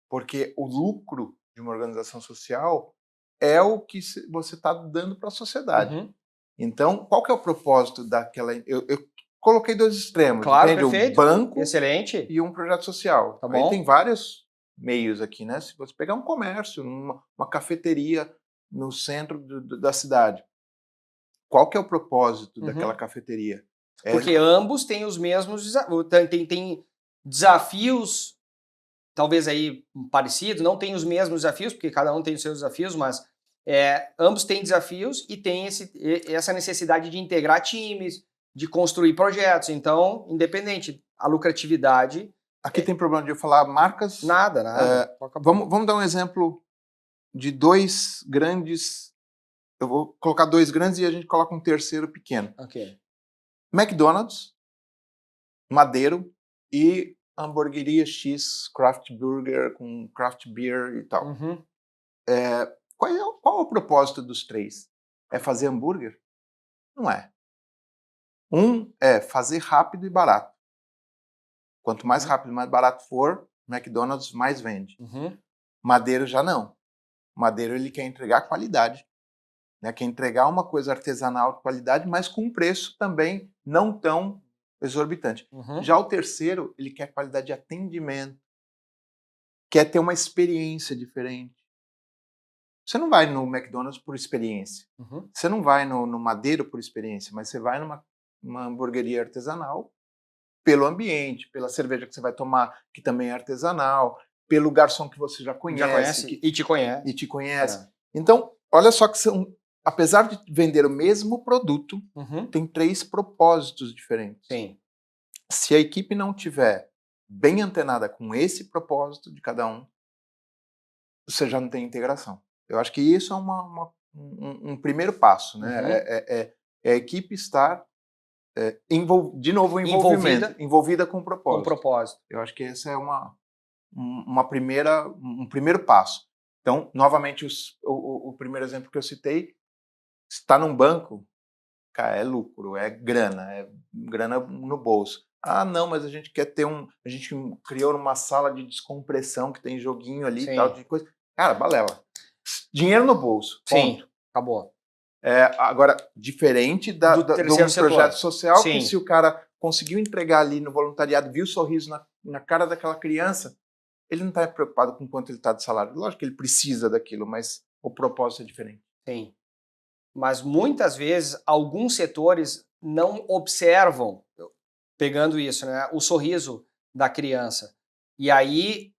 porque o lucro de uma organização social é o que você está dando para a sociedade. Então, qual que é o propósito daquela... Eu coloquei dois extremos, claro, entende? Perfeito. Um banco excelente e um projeto social. Tá Aí bom. tem vários meios aqui, né? Se você pegar um comércio, uma cafeteria no centro da cidade, qual que é o propósito daquela cafeteria? Porque ambos têm os mesmos tem desafios, talvez aí parecidos, não tem os mesmos desafios, porque cada um tem os seus desafios, mas ambos têm desafios e tem essa necessidade de integrar times, de construir projetos. Então, independente, a lucratividade... Aqui tem problema de eu falar marcas? Nada. Vamos dar um exemplo de dois grandes... Eu vou colocar dois grandes e a gente coloca um terceiro pequeno. Ok. McDonald's, Madeiro e Hamburgueria X, Craft Burger com Craft Beer e tal. Qual é o propósito dos três? É fazer hambúrguer? Não é. Um é fazer rápido e barato. Quanto mais rápido e mais barato for, McDonald's mais vende. Madeiro já não. Madeiro ele quer entregar qualidade. Né? Quer entregar uma coisa artesanal de qualidade, mas com um preço também não tão exorbitante. Já o terceiro, ele quer qualidade de atendimento. Quer ter uma experiência diferente. Você não vai no McDonald's por experiência. Você não vai no Madeiro por experiência, mas você vai numa hamburgueria artesanal pelo ambiente, pela cerveja que você vai tomar, que também é artesanal, pelo garçom que você já conhece. E te conhece. Então, olha só que apesar de vender o mesmo produto, tem três propósitos diferentes. Sim. Se a equipe não tiver bem antenada com esse propósito de cada um, você já não tem integração. Eu acho que isso é um primeiro passo, né? É a equipe estar envolvida com o propósito. Com propósito. Eu acho que esse é um primeiro passo. Então, novamente, o primeiro exemplo que eu citei, está num banco, cara, é lucro, é grana no bolso. Ah, não, mas a gente quer ter a gente criou uma sala de descompressão que tem joguinho ali e tal, de coisa. Cara, balela. Dinheiro no bolso. Ponto. Sim, acabou. Agora, diferente de um projeto social, Sim. que se o cara conseguiu entregar ali no voluntariado, viu o sorriso na cara daquela criança, ele não está preocupado com quanto ele está de salário. Lógico que ele precisa daquilo, mas o propósito é diferente. Sim. Mas muitas vezes, alguns setores não observam, pegando isso, né, o sorriso da criança. E aí,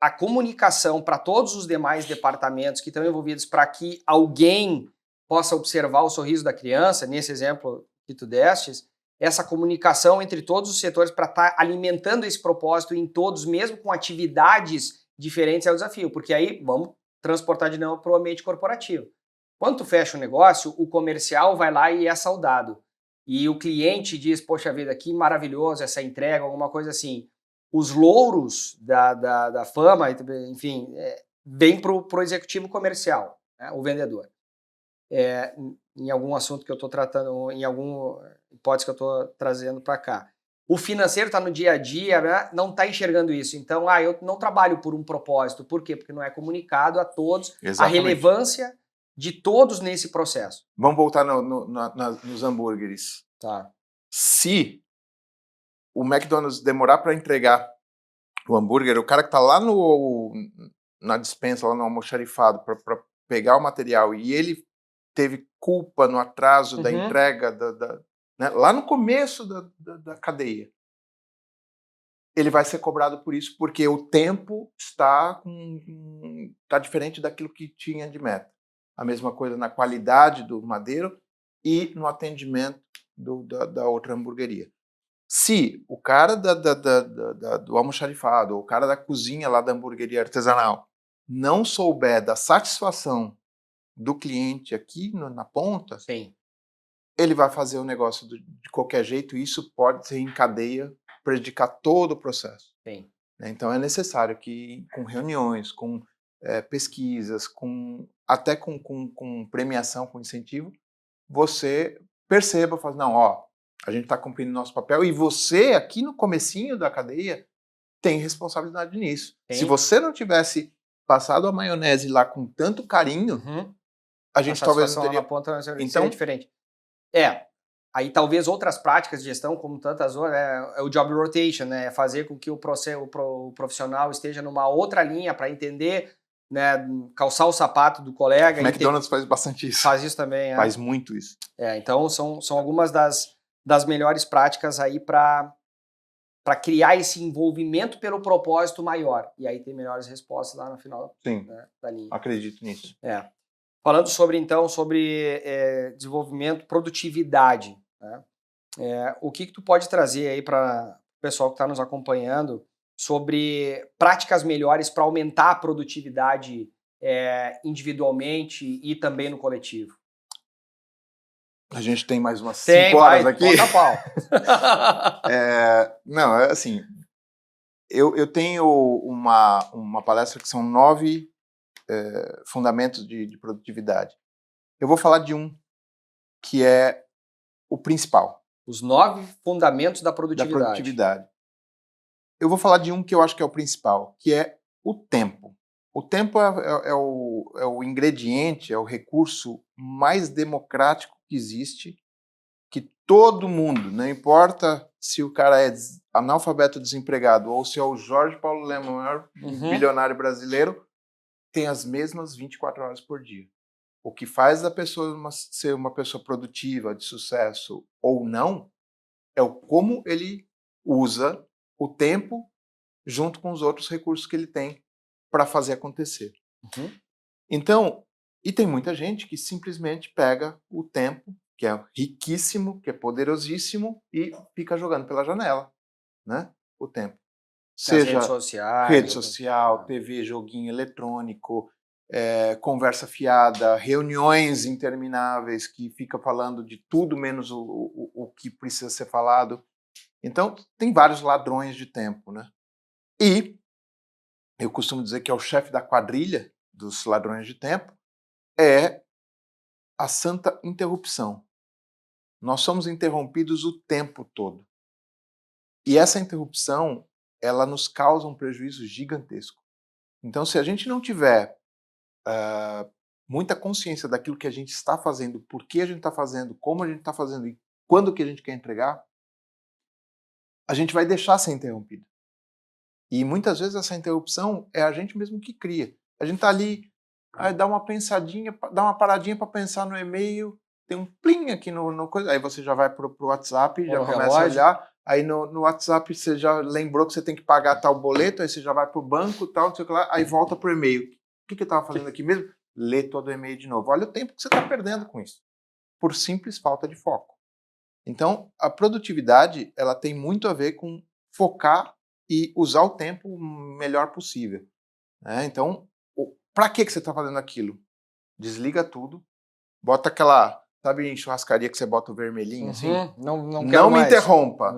a comunicação para todos os demais departamentos que estão envolvidos para que alguém possa observar o sorriso da criança, nesse exemplo que tu destes, essa comunicação entre todos os setores para estar alimentando esse propósito em todos, mesmo com atividades diferentes, é o desafio. Porque aí, vamos transportar de novo para o ambiente corporativo. Quando tu fecha o negócio, o comercial vai lá e é saudado. E o cliente diz, poxa vida, que maravilhoso essa entrega, alguma coisa assim. Os louros da fama, enfim, vem para o executivo comercial, né, o vendedor. em algum assunto que eu estou tratando, em alguma hipótese que eu estou trazendo para cá. O financeiro está no dia a dia, né? Não está enxergando isso. Então, eu não trabalho por um propósito. Por quê? Porque não é comunicado a todos a relevância de todos nesse processo. Vamos voltar nos hambúrgueres. Tá. Se o McDonald's demorar para entregar o hambúrguer, o cara que está lá na despensa, lá no almoxarifado, para pegar o material, e ele teve culpa no atraso da entrega, né, lá no começo da cadeia, ele vai ser cobrado por isso, porque o tempo está diferente daquilo que tinha de meta. A mesma coisa na qualidade do madeiro e no atendimento da outra hamburgueria. Se o cara do almoxarifado, ou o cara da cozinha lá da hamburgueria artesanal, não souber da satisfação do cliente aqui na ponta, sim, ele vai fazer o negócio de qualquer jeito, e isso pode ser em cadeia, prejudicar todo o processo. sim. Então é necessário que, com reuniões, com pesquisas, até com premiação, com incentivo, você perceba, fala, não, a gente está cumprindo nosso papel, e você, aqui no comecinho da cadeia, tem responsabilidade nisso. Sim. Se você não tivesse passado a maionese lá com tanto carinho, a gente talvez não teria... na ponta seria diferente. Aí talvez outras práticas de gestão, como tantas outras, é o job rotation, né? Fazer com que o profissional esteja numa outra linha para entender, né, calçar o sapato do colega. O McDonald's faz bastante isso. Faz isso também. Faz muito isso. Então são algumas das melhores práticas aí para criar esse envolvimento pelo propósito maior. E aí tem melhores respostas lá no final, né, da linha. Acredito nisso. Falando sobre desenvolvimento, produtividade, né? O que tu pode trazer aí para o pessoal que está nos acompanhando sobre práticas melhores para aumentar a produtividade individualmente e também no coletivo? A gente tem mais umas 5 horas aqui. Bota pau. Não, assim, eu tenho uma palestra que são 9 fundamentos de produtividade. Eu vou falar de um que é o principal. Os 9 fundamentos da produtividade. Eu vou falar de um que eu acho que é o principal, que é o tempo. O tempo é o ingrediente, é o recurso mais democrático que existe, que todo mundo, não importa se o cara é analfabeto desempregado ou se é o Jorge Paulo Lemann, o maior bilionário brasileiro, tem as mesmas 24 horas por dia. O que faz a pessoa ser uma pessoa produtiva, de sucesso ou não, é como ele usa o tempo junto com os outros recursos que ele tem para fazer acontecer. Então, e tem muita gente que simplesmente pega o tempo, que é riquíssimo, que é poderosíssimo, e fica jogando pela janela, né? O tempo. Seja rede social, TV, joguinho eletrônico, conversa fiada, reuniões intermináveis que fica falando de tudo menos o que precisa ser falado. Então, tem vários ladrões de tempo, né? E eu costumo dizer que é o chefe da quadrilha dos ladrões de tempo é a santa interrupção. Nós somos interrompidos o tempo todo. E essa interrupção, ela nos causa um prejuízo gigantesco. Então, se a gente não tiver muita consciência daquilo que a gente está fazendo, por que a gente está fazendo, como a gente está fazendo e quando que a gente quer entregar, a gente vai deixar ser interrompido. E muitas vezes essa interrupção é a gente mesmo que cria. A gente está ali, aí dá uma pensadinha, dá uma paradinha para pensar no e-mail, tem um plim aqui no coisa, aí você já vai pro WhatsApp, já começa a olhar, aí no WhatsApp você já lembrou que você tem que pagar tal boleto, aí você já vai pro banco, tal, não sei o que lá, aí volta pro e-mail. O que eu estava fazendo aqui mesmo? Lê todo o e-mail de novo. Olha o tempo que você está perdendo com isso, por simples falta de foco. Então, a produtividade, ela tem muito a ver com focar e usar o tempo o melhor possível. Né? Então, para que você está fazendo aquilo? Desliga tudo, bota aquela, sabe, em churrascaria que você bota o vermelhinho assim? Não me interrompa.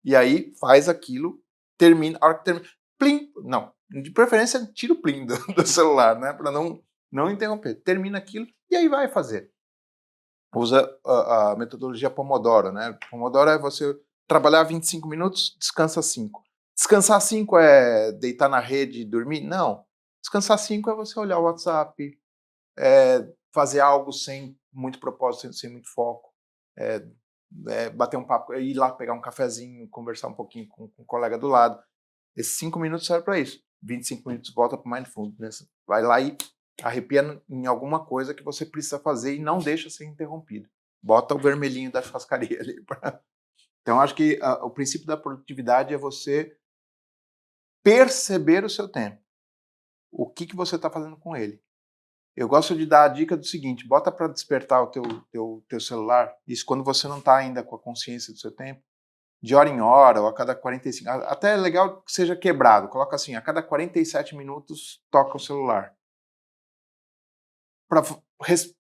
E aí faz aquilo, termina, a hora que termina, plim, não, de preferência tira o plim do celular, né, para não Não interromper. Termina aquilo e aí vai fazer. Usa a metodologia Pomodoro, né? Pomodoro é você trabalhar 25 minutos, descansa 5. Descansar 5 é deitar na rede e dormir? Não. Descansar 5 é você olhar o WhatsApp, fazer algo sem muito propósito, sem muito foco, bater um papo, ir lá pegar um cafezinho, conversar um pouquinho com o colega do lado. Esses 5 minutos servem para isso. 25 minutos volta para o Mindfulness. Vai lá e arrepia em alguma coisa que você precisa fazer e não deixa ser interrompido. Bota o vermelhinho da churrascaria ali. Então, acho que o princípio da produtividade é você perceber o seu tempo. O que você está fazendo com ele. Eu gosto de dar a dica do seguinte, bota para despertar o teu celular, isso quando você não está ainda com a consciência do seu tempo, de hora em hora, ou a cada 45... Até é legal que seja quebrado. Coloca assim, a cada 47 minutos toca o celular. Para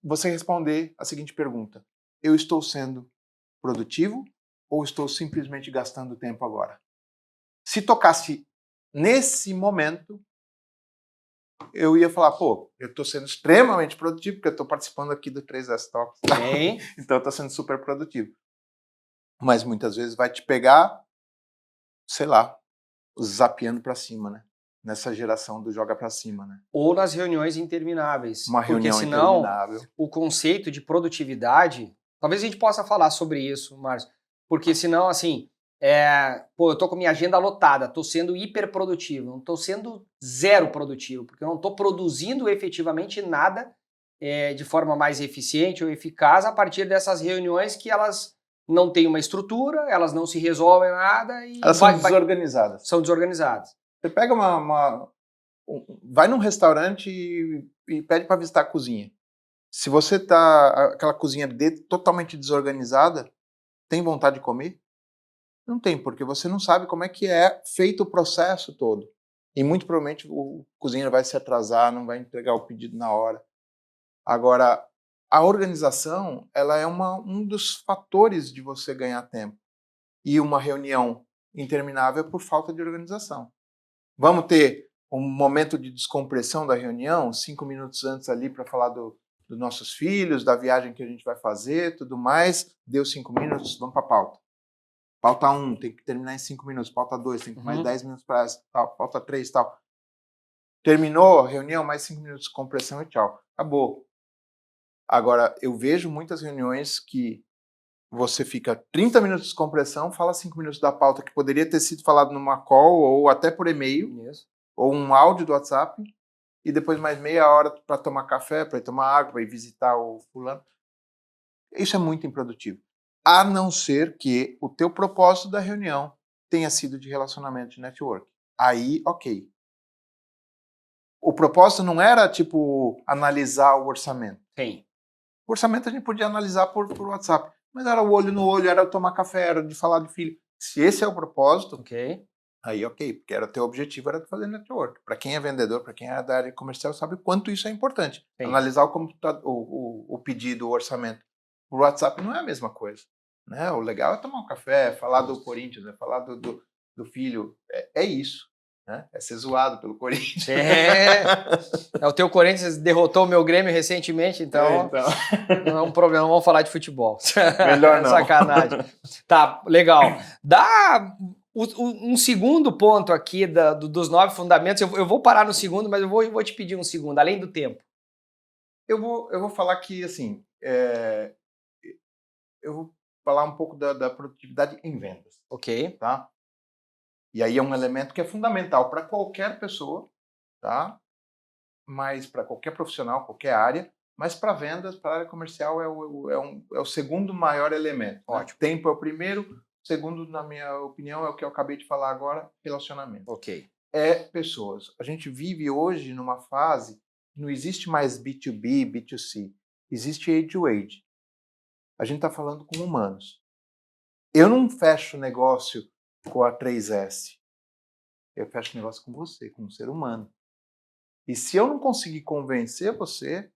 você responder a seguinte pergunta. Eu estou sendo produtivo ou estou simplesmente gastando tempo agora? Se tocasse nesse momento, eu ia falar, pô, eu estou sendo extremamente produtivo, porque eu estou participando aqui do 3S Talks. Então eu estou sendo super produtivo. Mas muitas vezes vai te pegar, sei lá, zapeando para cima, né? Nessa geração do joga para cima, né? Ou nas reuniões intermináveis. Uma reunião porque senão, interminável. O conceito de produtividade, talvez a gente possa falar sobre isso, Márcio, porque senão, assim, eu tô com minha agenda lotada, tô sendo hiperprodutivo, não tô sendo zero produtivo, porque eu não tô produzindo efetivamente nada de forma mais eficiente ou eficaz a partir dessas reuniões que elas não têm uma estrutura, elas não se resolvem nada e... Elas são desorganizadas. São desorganizadas. Você pega vai num restaurante e pede para visitar a cozinha. Se você tá aquela cozinha totalmente desorganizada, tem vontade de comer? Não tem, porque você não sabe como é que é feito o processo todo. E muito provavelmente o cozinheiro vai se atrasar, não vai entregar o pedido na hora. Agora, a organização, ela é um dos fatores de você ganhar tempo. E uma reunião interminável é por falta de organização. Vamos ter um momento de descompressão da reunião, 5 minutos antes ali para falar dos nossos filhos, da viagem que a gente vai fazer, tudo mais. Deu 5 minutos, vamos para a pauta. Pauta 1, tem que terminar em 5 minutos. Pauta 2, tem que mais 10 minutos para essa. Tal. Pauta 3, tal. Terminou a reunião, mais 5 minutos de compressão e tchau. Acabou. Agora, eu vejo muitas reuniões que você fica 30 minutos de compressão, fala 5 minutos da pauta que poderia ter sido falado numa call ou até por e-mail, ou um áudio do WhatsApp, e depois mais meia hora para tomar café, para ir tomar água, para ir visitar o fulano. Isso é muito improdutivo. A não ser que o teu propósito da reunião tenha sido de relacionamento, de network. Aí, ok. O propósito não era, tipo, analisar o orçamento. Sim. O orçamento a gente podia analisar por WhatsApp. Mas era o olho no olho, era tomar café, era de falar de filho. Se esse é o propósito, aí ok, porque o teu objetivo era fazer network. Para quem é vendedor, para quem é da área comercial, sabe o quanto isso é importante. Sim. Analisar o pedido, o orçamento. O WhatsApp não é a mesma coisa. Né? O legal é tomar um café, falar do Corinthians, né? Falar do filho. É isso. Né? É ser zoado pelo Corinthians. O teu Corinthians derrotou o meu Grêmio recentemente, então não é um problema, não vamos falar de futebol. Melhor não. Sacanagem. Tá, legal. Dá um segundo ponto aqui dos 9 fundamentos. Eu vou parar no segundo, mas eu vou te pedir um segundo, além do tempo. Eu vou falar que, assim, eu vou falar um pouco da produtividade em vendas. Ok. Tá? E aí é um elemento que é fundamental para qualquer pessoa, tá? Mas para qualquer profissional, qualquer área, mas para vendas, para a área comercial é o segundo maior elemento. Ótimo. Né? Tempo é o primeiro, o segundo, na minha opinião, é o que eu acabei de falar agora, relacionamento. Ok. É pessoas. A gente vive hoje numa fase que não existe mais B2B, B2C. Existe age-to-age. A gente está falando com humanos. Eu não fecho negócio com a 3S. Eu fecho negócio com você, com um ser humano. E se eu não conseguir convencer você,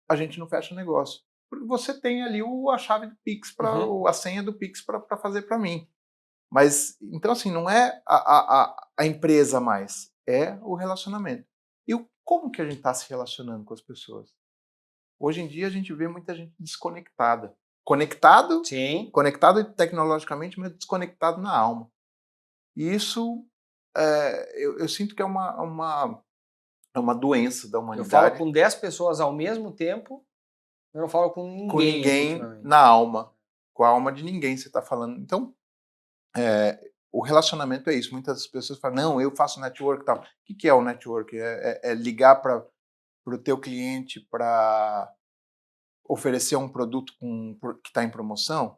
a gente não fecha negócio. Porque você tem ali a chave do Pix, a senha do Pix para fazer para mim. Mas, então assim, não é a empresa mais, é o relacionamento. E como que a gente está se relacionando com as pessoas? Hoje em dia a gente vê muita gente desconectada. Sim. Conectado tecnologicamente, mas desconectado na alma. E isso, eu sinto que é uma doença da Eu falo humanidade. com 10 pessoas ao mesmo tempo, eu não falo com Com ninguém, ninguém efetivamente. na alma. Com a alma de ninguém você está falando. Então, o relacionamento é isso. Muitas pessoas falam, não, eu faço network e tal. O que é o network? É ligar para o teu cliente para oferecer um produto que está em promoção?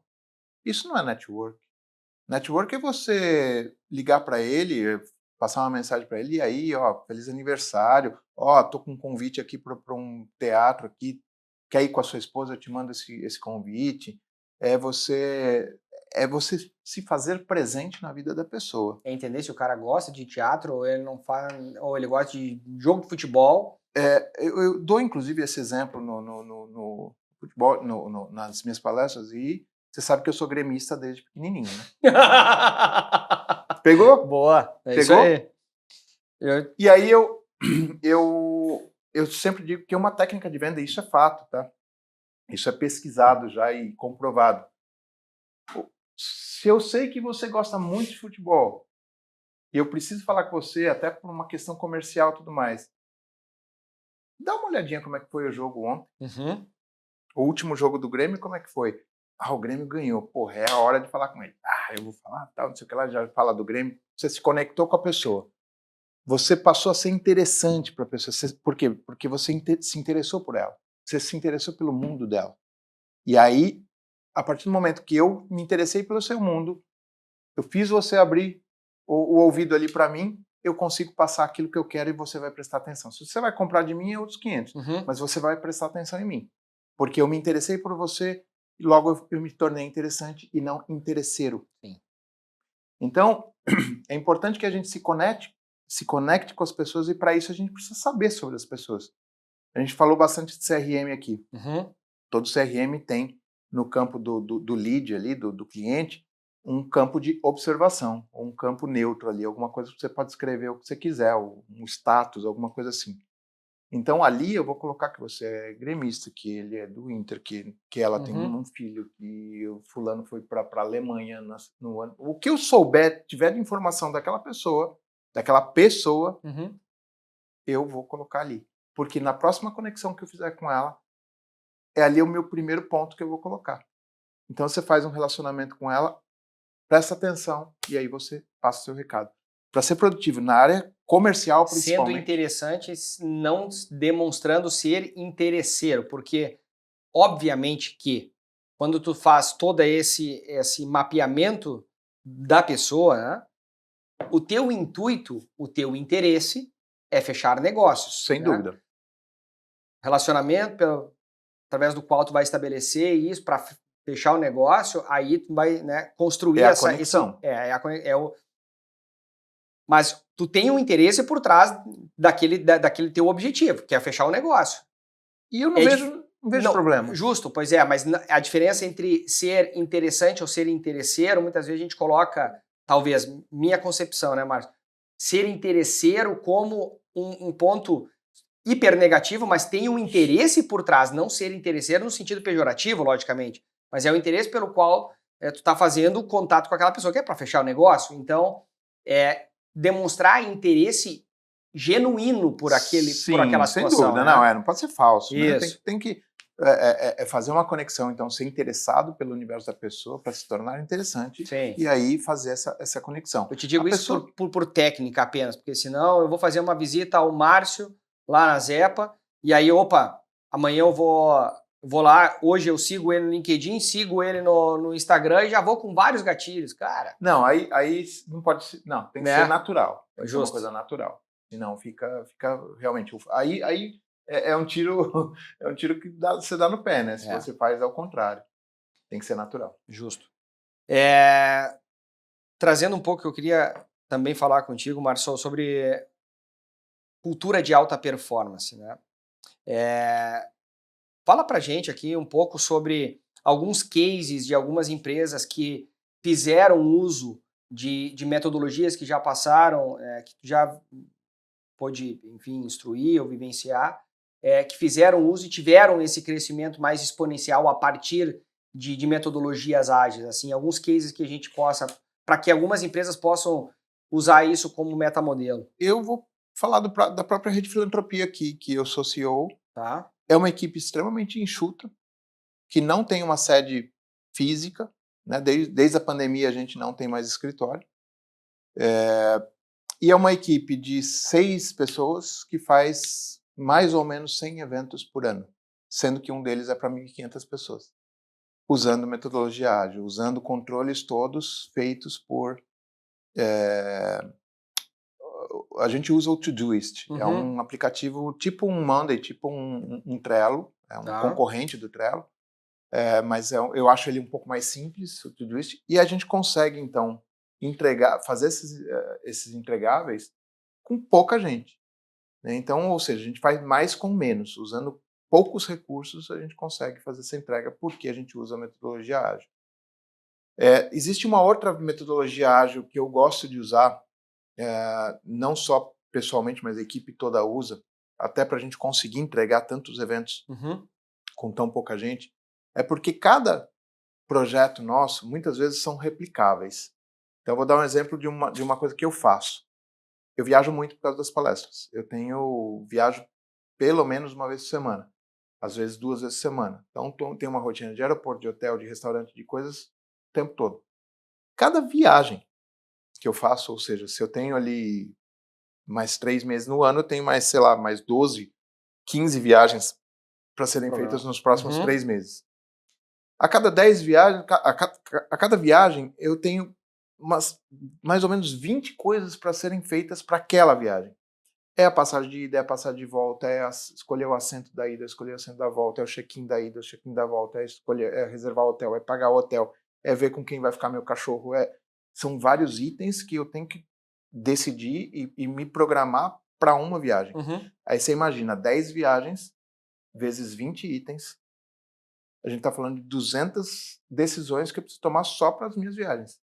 Isso não é network. Network é você ligar para ele, passar uma mensagem para ele, e aí, ó, feliz aniversário, ó, tô com um convite aqui para um teatro aqui, quer ir com a sua esposa, eu te mando esse convite. É você se fazer presente na vida da pessoa. É entender se o cara gosta de teatro ou ele não faz, ou ele gosta de jogo de futebol. Eu dou, inclusive, esse exemplo no futebol, nas minhas palestras, e você sabe que eu sou gremista desde pequenininho, né? Pegou? Boa, é isso Pegou? aí. E aí eu sempre digo que é uma técnica de venda, e isso é fato, tá? Isso é pesquisado já e comprovado. Se eu sei que você gosta muito de futebol, e eu preciso falar com você, até por uma questão comercial e tudo mais, dá uma olhadinha como é que foi o jogo ontem. Uhum. O último jogo do Grêmio, como é que foi? Ah, o Grêmio ganhou. Porra, é a hora de falar com ele. Ah, eu vou falar, tal, não sei o que lá, já fala do Grêmio. Você se conectou com a pessoa. Você passou a ser interessante para a pessoa. Por quê? Porque você se interessou por ela. Você se interessou pelo mundo dela. E aí, a partir do momento que eu me interessei pelo seu mundo, eu fiz você abrir o ouvido ali para mim, eu consigo passar aquilo que eu quero e você vai prestar atenção. Se você vai comprar de mim, é outros 500. Uhum. Mas você vai prestar atenção em mim. Porque eu me interessei por você e logo eu me tornei interessante e não interesseiro. Sim. Então, é importante que a gente se conecte com as pessoas, e para isso a gente precisa saber sobre as pessoas. A gente falou bastante de CRM aqui. Uhum. Todo CRM tem, no campo do lead ali, do cliente, um campo de observação, ou um campo neutro ali, alguma coisa que você pode escrever o que você quiser, um status, alguma coisa assim. Então ali eu vou colocar que você é gremista, que ele é do Inter, que ela tem um filho, que o fulano foi para a Alemanha no ano. O que eu souber, tiver de informação daquela pessoa, Uhum. eu vou colocar ali. Porque na próxima conexão que eu fizer com ela, é ali o meu primeiro ponto que eu vou colocar. Então você faz um relacionamento com ela, presta atenção e aí você passa o seu recado. Para ser produtivo na área comercial, Sendo principalmente. interessante, não demonstrando ser interesseiro, porque obviamente que quando tu faz todo esse mapeamento da pessoa, né, o teu intuito, o teu interesse é fechar negócios, Sem né? dúvida. Relacionamento através do qual tu vai estabelecer isso para fechar o negócio, aí tu vai, né, construir É a essa conexão. mas tu tem um interesse por trás daquele teu objetivo, que é fechar o negócio. E eu não vejo problema. Justo, pois é, mas a diferença entre ser interessante ou ser interesseiro, muitas vezes a gente coloca, talvez, minha concepção, né, Márcio? Ser interesseiro como um ponto hiper negativo, mas tem um interesse por trás, não ser interesseiro no sentido pejorativo, logicamente, mas é o interesse pelo qual tu está fazendo contato com aquela pessoa que é para fechar o negócio. Então, demonstrar interesse genuíno por aquela sem situação. dúvida, né? não pode ser falso. Né? Isso. Tem que fazer uma conexão, então, ser interessado pelo universo da pessoa para se tornar interessante. Sim. E aí fazer essa conexão. Eu te digo isso por técnica apenas, porque senão eu vou fazer uma visita ao Márcio lá na Zepa, e aí, amanhã eu vou lá, hoje eu sigo ele no LinkedIn, sigo ele no Instagram e já vou com vários gatilhos, cara. Não, aí não pode ser, não, tem que ser natural, tem que ser uma coisa natural, senão fica realmente, aí é um tiro que você dá no pé, né, se você faz ao contrário, tem que ser natural. Justo. Trazendo um pouco que eu queria também falar contigo, Marcelo, sobre cultura de alta performance, né? Fala pra gente aqui um pouco sobre alguns cases de algumas empresas que fizeram uso de metodologias que já passaram, que já pôde, enfim, instruir ou vivenciar, que fizeram uso e tiveram esse crescimento mais exponencial a partir de metodologias ágeis, assim, alguns cases que a gente possa, para que algumas empresas possam usar isso como metamodelo. Eu vou falar da própria Rede Filantropia aqui, que eu sou CEO. Tá? É uma equipe extremamente enxuta, que não tem uma sede física, né? Desde a pandemia a gente não tem mais escritório. E é uma equipe de 6 pessoas que faz mais ou menos 100 eventos por ano, sendo que um deles é para 1.500 pessoas, usando metodologia ágil, usando controles todos feitos por... a gente usa o Todoist, é um aplicativo tipo um Monday, tipo um Trello, é um concorrente do Trello, mas eu acho ele um pouco mais simples, o Todoist, e a gente consegue, então, fazer esses entregáveis com pouca gente, né? Então, ou seja, a gente faz mais com menos, usando poucos recursos a gente consegue fazer essa entrega porque a gente usa a metodologia ágil. Existe uma outra metodologia ágil que eu gosto de usar, não só pessoalmente, mas a equipe toda usa, até para a gente conseguir entregar tantos eventos com tão pouca gente, é porque cada projeto nosso, muitas vezes, são replicáveis. Então, eu vou dar um exemplo de uma coisa que eu faço. Eu viajo muito por causa das palestras. Eu viajo pelo menos uma vez por semana, às vezes 2 vezes por semana. Então, tenho uma rotina de aeroporto, de hotel, de restaurante, de coisas o tempo todo. Cada viagem que eu faço, ou seja, se eu tenho ali mais 3 meses no ano, eu tenho mais, sei lá, mais 12, 15 viagens para serem feitas nos próximos 3 meses. A cada 10 viagens, a cada viagem, eu tenho mais ou menos 20 coisas para serem feitas para aquela viagem. É a passagem de ida, é a passagem de volta, escolher o assento da ida, escolher o assento da volta, é o check-in da ida, o check-in da volta, é reservar o hotel, é pagar o hotel, é ver com quem vai ficar meu cachorro. São vários itens que eu tenho que decidir e me programar para uma viagem. Aí você imagina, 10 viagens vezes 20 itens, a gente está falando de 200 decisões que eu preciso tomar só para as minhas viagens.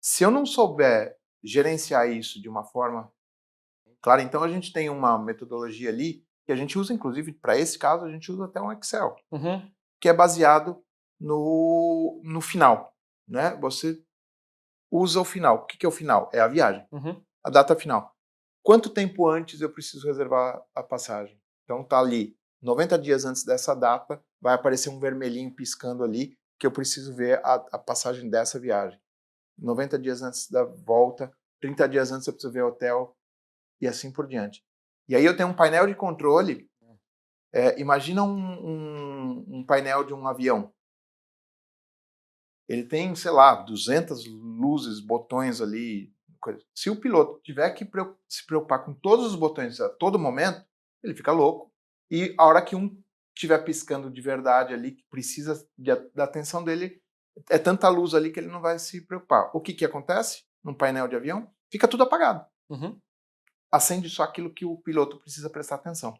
Se eu não souber gerenciar isso de uma forma clara, então a gente tem uma metodologia ali que a gente usa, inclusive, para esse caso, a gente usa até um Excel, que é baseado no final, né? Você usa o final. O que é o final? É a viagem, a data final. Quanto tempo antes eu preciso reservar a passagem? Então tá ali, 90 dias antes dessa data, vai aparecer um vermelhinho piscando ali, que eu preciso ver a passagem dessa viagem. 90 dias antes da volta, 30 dias antes eu preciso ver o hotel, e assim por diante. E aí eu tenho um painel de controle, imagina um painel de um avião. Ele tem, sei lá, 200 luzes, botões ali. Se o piloto tiver que se preocupar com todos os botões a todo momento, ele fica louco. E a hora que um estiver piscando de verdade ali, que precisa da atenção dele, é tanta luz ali que ele não vai se preocupar. O que acontece num painel de avião? Fica tudo apagado. Acende só aquilo que o piloto precisa prestar atenção.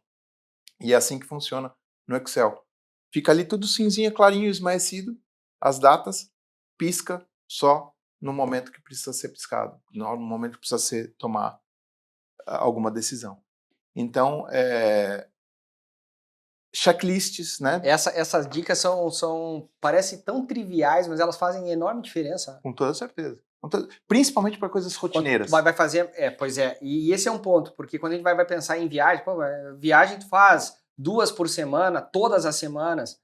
E é assim que funciona no Excel. Fica ali tudo cinzinha, clarinho, esmaecido, as datas, pisca só no momento que precisa ser piscado, no momento que precisa tomar alguma decisão. Então, checklists, né? Essas dicas parecem tão triviais, mas elas fazem enorme diferença. Com toda certeza. Principalmente para coisas rotineiras. Vai fazer, pois é. E esse é um ponto, porque quando a gente vai pensar em viagem, viagem tu faz 2 por semana, todas as semanas.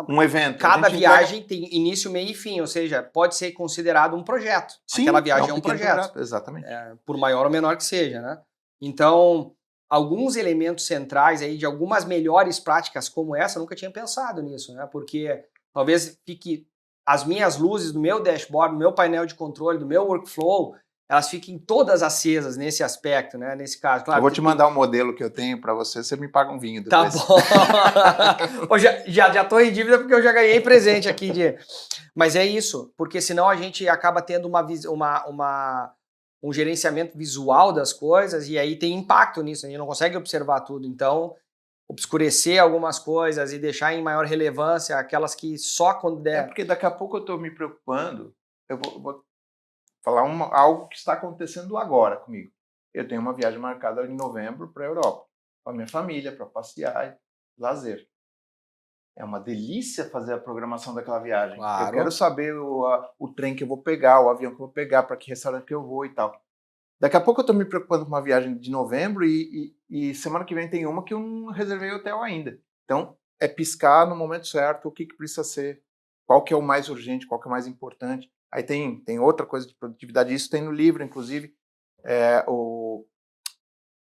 Um evento. Cada viagem tem início, meio e fim, ou seja, pode ser considerado um projeto. Sim, aquela viagem é um projeto. Exatamente. Por maior ou menor que seja, né? Então, alguns elementos centrais aí de algumas melhores práticas como essa, eu nunca tinha pensado nisso, né? Porque talvez fique as minhas luzes do meu dashboard, do meu painel de controle, do meu workflow, elas fiquem todas acesas nesse aspecto, né? Nesse caso, claro. Eu vou te mandar um modelo que eu tenho para você me paga um vinho depois. Tá bom. já tô em dívida porque eu já ganhei presente aqui Mas é isso, porque senão a gente acaba tendo um gerenciamento visual das coisas e aí tem impacto nisso, a gente não consegue observar tudo. Então, obscurecer algumas coisas e deixar em maior relevância aquelas que só quando der... porque daqui a pouco eu estou me preocupando, eu vou falar algo que está acontecendo agora comigo. eu tenho uma viagem marcada em novembro para a Europa, com a minha família, para passear, lazer. É uma delícia fazer a programação daquela viagem. Claro. Eu quero saber o trem que eu vou pegar, o avião que eu vou pegar, para que restaurante que eu vou e tal. Daqui a pouco eu estou me preocupando com uma viagem de novembro e semana que vem tem uma que eu não reservei hotel ainda. Então, é piscar no momento certo o que precisa ser, qual que é o mais urgente, qual que é o mais importante. Aí tem outra coisa de produtividade, isso tem no livro, inclusive,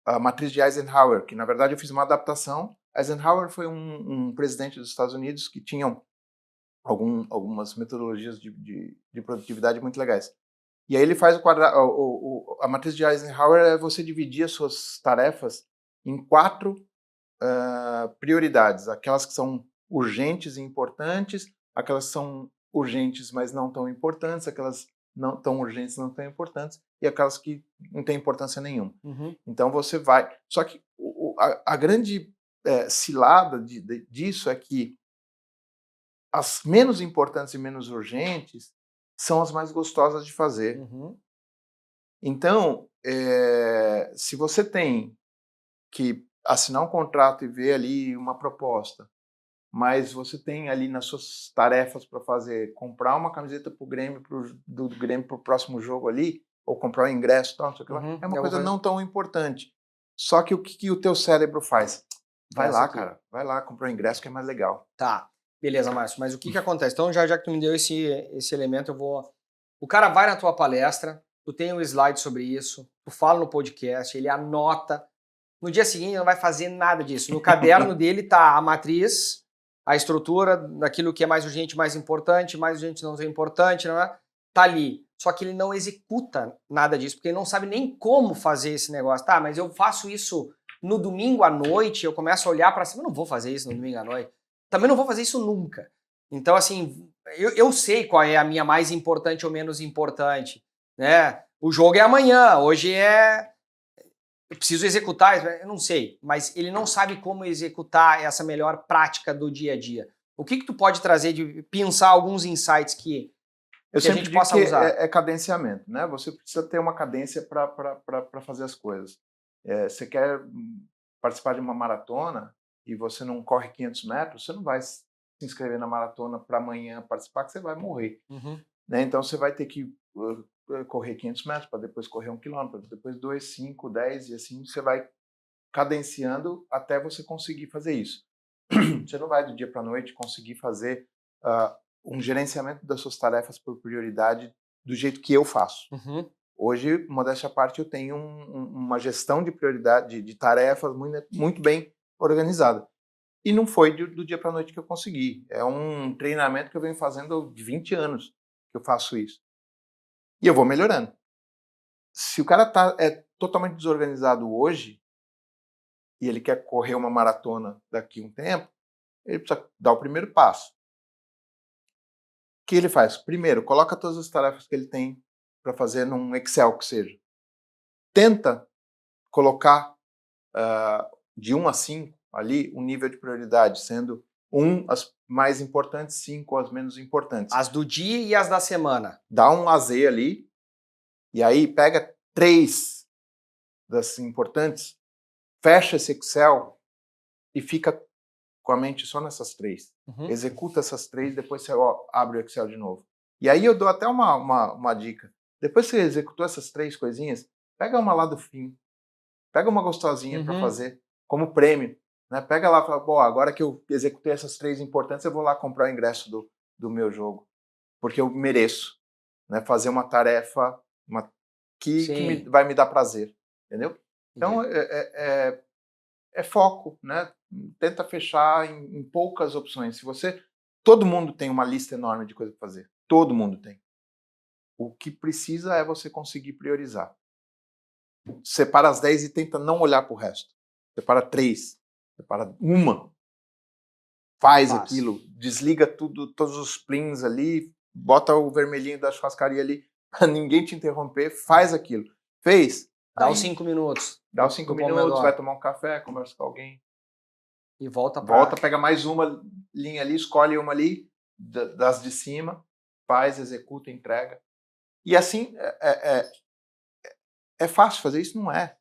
a matriz de Eisenhower, que na verdade eu fiz uma adaptação. Eisenhower foi um presidente dos Estados Unidos que tinha algumas metodologias de produtividade muito legais. E aí ele faz a matriz de Eisenhower é você dividir as suas tarefas em 4 prioridades. Aquelas que são urgentes e importantes, aquelas que são urgentes, mas não tão importantes, aquelas não tão urgentes, não tão importantes, e aquelas que não têm importância nenhuma. Uhum. Então você vai... Só que a grande cilada disso é que as menos importantes e menos urgentes são as mais gostosas de fazer. Uhum. Então, se você tem que assinar um contrato e ver ali uma proposta, mas você tem ali nas suas tarefas para fazer, comprar uma camiseta para o Grêmio, do Grêmio para o próximo jogo ali, ou comprar um ingresso, tal, não sei o que lá, é uma coisa não tão importante. Só que o que o teu cérebro faz? Vai lá, cara, vai lá comprar um ingresso que é mais legal. Tá, beleza, Márcio, mas o que acontece? Então, já que tu me deu esse elemento, eu vou... O cara vai na tua palestra, tu tem um slide sobre isso, tu fala no podcast, ele anota. No dia seguinte ele não vai fazer nada disso. No caderno dele tá a matriz, a estrutura daquilo que é mais urgente, mais urgente, não é importante, não é? Tá ali. Só que ele não executa nada disso, porque ele não sabe nem como fazer esse negócio. Tá, mas eu faço isso no domingo à noite, eu começo a olhar para cima, eu não vou fazer isso no domingo à noite. Também não vou fazer isso nunca. Então, assim, eu sei qual é a minha mais importante ou menos importante, né? O jogo é amanhã, hoje eu preciso executar, eu não sei, mas ele não sabe como executar essa melhor prática do dia a dia. O que tu pode trazer de pensar alguns insights que a gente possa usar? É cadenciamento, né? Você precisa ter uma cadência para fazer as coisas. Você quer participar de uma maratona e você não corre 500 metros, você não vai se inscrever na maratona para amanhã participar, que você vai morrer. Uhum. Né? Então você vai ter que correr 500 metros, para depois correr 1 quilômetro, depois 2, 5, 10, e assim você vai cadenciando até você conseguir fazer isso. Você não vai do dia para a noite conseguir fazer um gerenciamento das suas tarefas por prioridade do jeito que eu faço. Uhum. Hoje, modéstia à parte, eu tenho uma gestão de prioridade, de tarefas muito bem organizada. E não foi do dia para a noite que eu consegui. É um treinamento que eu venho fazendo de 20 anos que eu faço isso. E eu vou melhorando. Se o cara é totalmente desorganizado hoje e ele quer correr uma maratona daqui a um tempo, ele precisa dar o primeiro passo. O que ele faz? Primeiro, coloca todas as tarefas que ele tem para fazer num Excel que seja. Tenta colocar de 1 a 5 ali um nível de prioridade, sendo 1 as mais importantes, 5 as menos importantes. As do dia e as da semana. Dá um AZ ali, e aí pega 3 das importantes, fecha esse Excel e fica com a mente só nessas 3. Uhum. Executa essas 3, depois você abre o Excel de novo. E aí eu dou até uma dica. Depois que você executou essas 3 coisinhas, pega uma lá do fim. Pega uma gostosinha para fazer, como prêmio. Né? Pega lá e fala, bom, agora que eu executei essas 3 importantes, eu vou lá comprar o ingresso do meu jogo. Porque eu mereço, né? Fazer uma tarefa que vai me dar prazer. Entendeu? Então, é foco, né? Tenta fechar em poucas opções. Todo mundo tem uma lista enorme de coisas para fazer. Todo mundo tem. O que precisa é você conseguir priorizar. Separa as 10 e tenta não olhar para o resto. Separa 3, separa 1. Faz aquilo, desliga tudo, todos os plins ali, bota o vermelhinho da churrascaria ali para ninguém te interromper, faz aquilo. Fez? Dá os 5 minutos. Dá os 5 minutos, vai tomar um café, conversa com alguém. E volta, pega mais uma linha ali, escolhe uma ali, das de cima, faz, executa, entrega. E assim, É fácil fazer isso? Não é.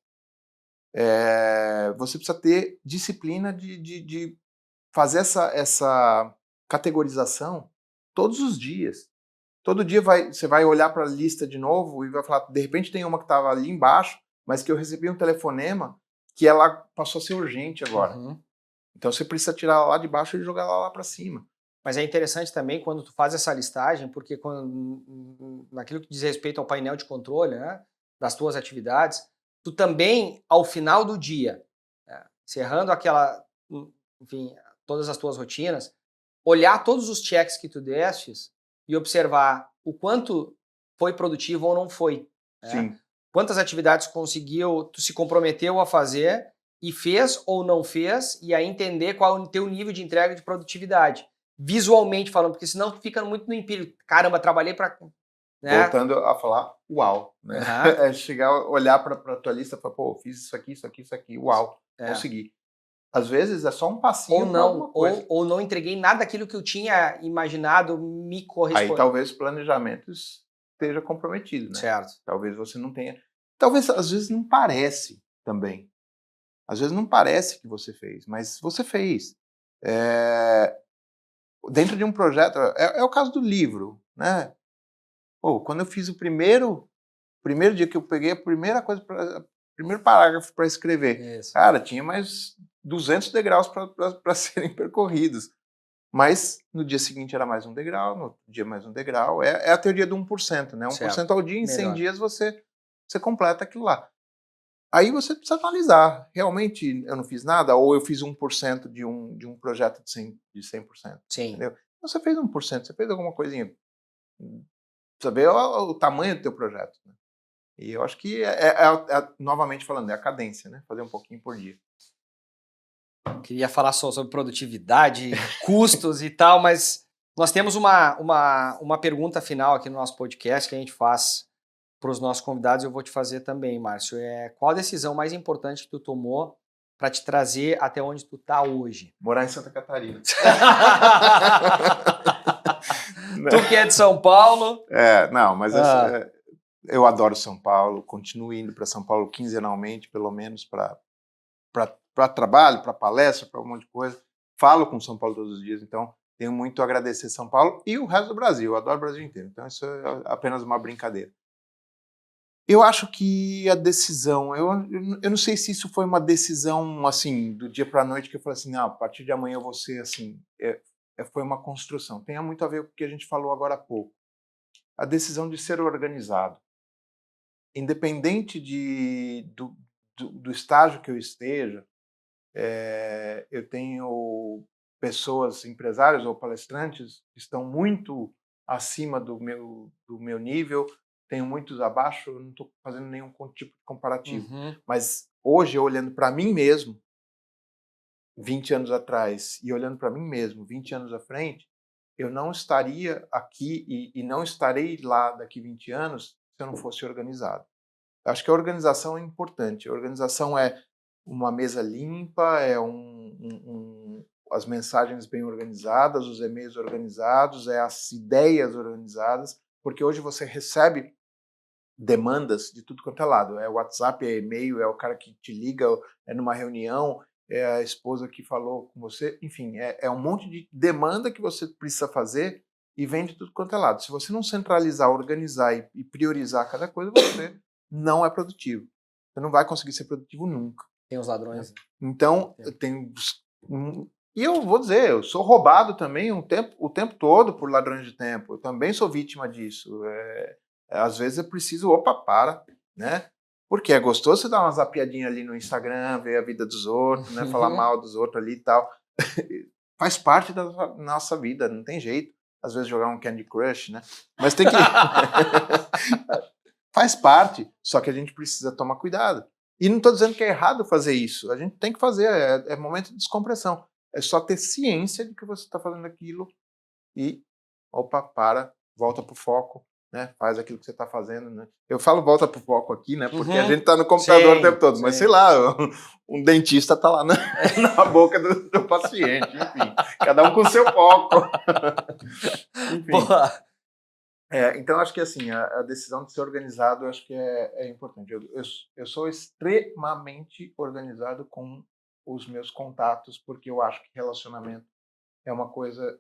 Você precisa ter disciplina de fazer essa categorização todos os dias. Todo dia você vai olhar para a lista de novo e vai falar, de repente tem uma que estava ali embaixo, mas que eu recebi um telefonema que ela passou a ser urgente agora. Uhum. Então você precisa tirar ela lá de baixo e jogar ela lá para cima. Mas é interessante também quando tu faz essa listagem, porque naquilo que diz respeito ao painel de controle, né, das tuas atividades, tu também, ao final do dia, né, encerrando enfim, todas as tuas rotinas, olhar todos os checks que tu destes e observar o quanto foi produtivo ou não foi. Né? Sim. Quantas atividades tu se comprometeu a fazer e fez ou não fez, e aí entender qual é o teu nível de entrega de produtividade. Visualmente falando, porque senão tu fica muito no empírico. Caramba, trabalhei para... Né? Voltando a falar, uau. Né? Uhum. É chegar, olhar para a tua lista e falar, pô, fiz isso aqui, isso aqui, isso aqui, uau, consegui. Às vezes é só um passinho para alguma coisa. Ou não entreguei nada daquilo que eu tinha imaginado me corresponder. Aí talvez o planejamento esteja comprometido, né? Certo. Talvez você não tenha... Talvez, às vezes, não parece também. Às vezes não parece que você fez, mas você fez. Dentro de um projeto... É o caso do livro, né? Quando eu fiz o primeiro dia que eu peguei a primeira coisa, primeiro parágrafo para escrever, Isso. Cara, tinha mais 200 degraus para serem percorridos. Mas no dia seguinte era mais um degrau, no outro dia mais um degrau. É a teoria do 1%, né? 1% ao dia, em 100 dias você completa aquilo lá. Aí você precisa analisar. Realmente eu não fiz nada? Ou eu fiz 1% de um projeto de 100%? Sim. Entendeu? Você fez 1%, você fez alguma coisinha. Precisa ver o tamanho do teu projeto. Né? E eu acho que, novamente falando, é a cadência, né? Fazer um pouquinho por dia. Queria falar só sobre produtividade, custos e tal, mas nós temos uma pergunta final aqui no nosso podcast que a gente faz para os nossos convidados. Eu vou te fazer também, Márcio. Qual a decisão mais importante que tu tomou para te trazer até onde tu tá hoje? Morar em Santa Catarina. Tu que é de São Paulo. Não, mas eu adoro São Paulo, continuo indo para São Paulo quinzenalmente, pelo menos, para trabalho, para palestra, para um monte de coisa. Falo com São Paulo todos os dias, então tenho muito a agradecer São Paulo e o resto do Brasil. Eu adoro o Brasil inteiro, então isso é apenas uma brincadeira. Eu acho que a decisão, eu não sei se isso foi uma decisão assim, do dia para a noite, que eu falei assim, não, a partir de amanhã eu vou ser assim. Foi uma construção. Tem muito a ver com o que a gente falou agora há pouco. A decisão de ser organizado. Independente do estágio que eu esteja, eu tenho pessoas, empresários ou palestrantes que estão muito acima do meu nível, tenho muitos abaixo, eu não estou fazendo nenhum tipo de comparativo. Uhum. Mas hoje, olhando para mim mesmo, 20 anos atrás, e olhando para mim mesmo, 20 anos à frente, eu não estaria aqui e não estarei lá daqui 20 anos se eu não fosse organizado. Acho que a organização é importante. A organização é uma mesa limpa, as mensagens bem organizadas, os e-mails organizados, as ideias organizadas, porque hoje você recebe demandas de tudo quanto é lado. É WhatsApp, é e-mail, é o cara que te liga, é numa reunião, é a esposa que falou com você, enfim, é um monte de demanda que você precisa fazer e vem de tudo quanto é lado. Se você não centralizar, organizar e priorizar cada coisa, você não é produtivo. Você não vai conseguir ser produtivo nunca. Tem os ladrões. Então, e eu vou dizer, eu sou roubado também o tempo todo por ladrões de tempo. Eu também sou vítima disso. Às vezes eu preciso, para, né? Porque é gostoso você dar uma zapiadinha ali no Instagram, ver a vida dos outros, né? Falar mal dos outros ali e tal. Faz parte da nossa vida, não tem jeito. Às vezes jogar um Candy Crush, né? Mas tem que... Faz parte, só que a gente precisa tomar cuidado. E não estou dizendo que é errado fazer isso. A gente tem que fazer, é momento de descompressão. É só ter ciência de que você está fazendo aquilo e, volta para o foco. Né? Faz aquilo que você está fazendo, né? Eu falo volta pro foco aqui, né? Porque a gente está no computador o tempo todo, mas sei lá, um dentista está lá na boca do paciente, enfim. Cada um com seu foco. Enfim. Boa. Então, acho que assim, a decisão de ser organizado, acho que é importante. Eu sou extremamente organizado com os meus contatos, porque eu acho que relacionamento é uma coisa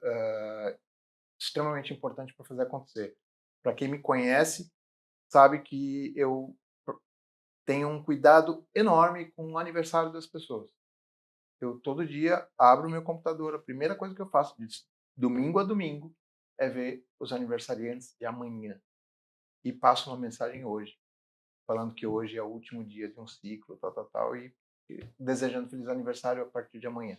extremamente importante para fazer acontecer. Para quem me conhece, sabe que eu tenho um cuidado enorme com o aniversário das pessoas. Eu todo dia abro o meu computador, a primeira coisa que eu faço de domingo a domingo é ver os aniversariantes de amanhã e passo uma mensagem hoje, falando que hoje é o último dia de um ciclo, tal, e desejando feliz aniversário a partir de amanhã.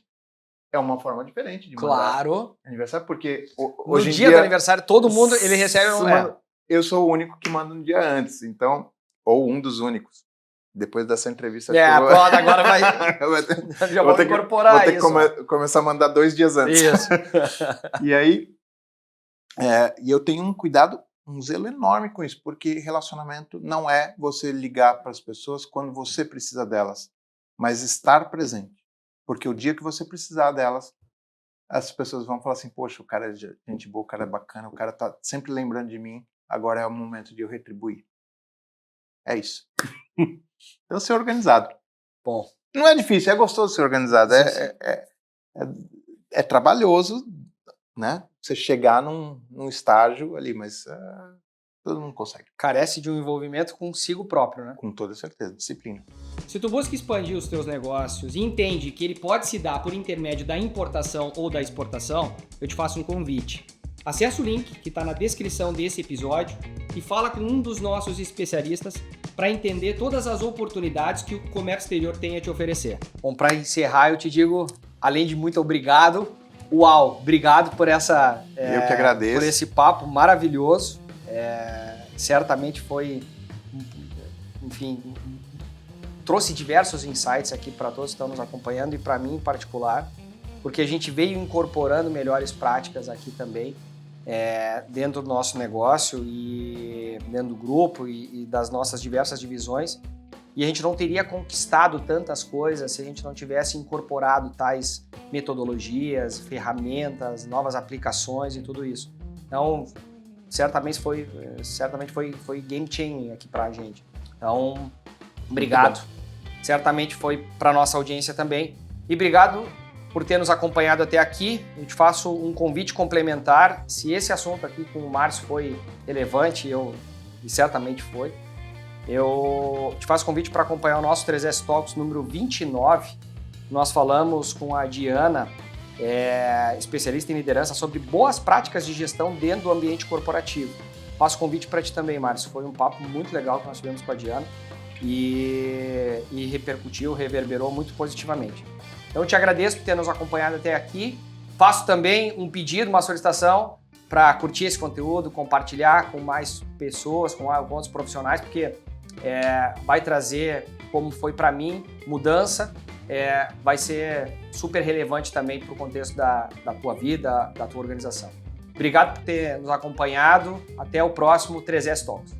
É uma forma diferente de mandar aniversário, porque hoje em dia... No dia do aniversário, todo mundo, ele recebe Eu sou o único que manda um dia antes, então, ou um dos únicos. Depois dessa entrevista... pronto, agora vai... Já vou incorporar isso. Vou ter que começar a mandar 2 dias antes. Isso. E aí, e eu tenho um cuidado, um zelo enorme com isso, porque relacionamento não é você ligar para as pessoas quando você precisa delas, mas estar presente. Porque o dia que você precisar delas, as pessoas vão falar assim, poxa, o cara é gente boa, o cara é bacana, o cara tá sempre lembrando de mim, agora é o momento de eu retribuir. É isso. Então, ser organizado. Bom. Não é difícil, é gostoso ser organizado. É trabalhoso, né? Você chegar num estágio ali, mas todo mundo consegue. Carece de um envolvimento consigo próprio, né? Com toda certeza, disciplina. Se tu busca expandir os teus negócios e entende que ele pode se dar por intermédio da importação ou da exportação, eu te faço um convite. Acesse o link que está na descrição desse episódio e fala com um dos nossos especialistas para entender todas as oportunidades que o comércio exterior tem a te oferecer. Bom, para encerrar, eu te digo, além de muito obrigado, obrigado por essa... eu que agradeço. Por esse papo maravilhoso. Certamente foi, enfim, trouxe diversos insights aqui para todos que estão nos acompanhando e para mim em particular, porque a gente veio incorporando melhores práticas aqui também dentro do nosso negócio e dentro do grupo e das nossas diversas divisões, e a gente não teria conquistado tantas coisas se a gente não tivesse incorporado tais metodologias, ferramentas, novas aplicações e tudo isso. Então, certamente foi game changing aqui pra gente. Então, obrigado. Certamente foi pra nossa audiência também. E obrigado por ter nos acompanhado até aqui. Eu te faço um convite complementar. Se esse assunto aqui com o Márcio foi relevante, e certamente foi, eu te faço convite para acompanhar o nosso 3S Talks número 29. Nós falamos com a Diana, especialista em liderança, sobre boas práticas de gestão dentro do ambiente corporativo. Faço convite para ti também, Márcio. Foi um papo muito legal que nós tivemos com a Diana e reverberou muito positivamente. Então, eu te agradeço por ter nos acompanhado até aqui. Faço também um pedido, uma solicitação para curtir esse conteúdo, compartilhar com mais pessoas, com outros profissionais, porque vai trazer, como foi para mim, mudança. Vai ser super relevante também para o contexto da tua vida, da tua organização. Obrigado por ter nos acompanhado. Até o próximo 3S Talks.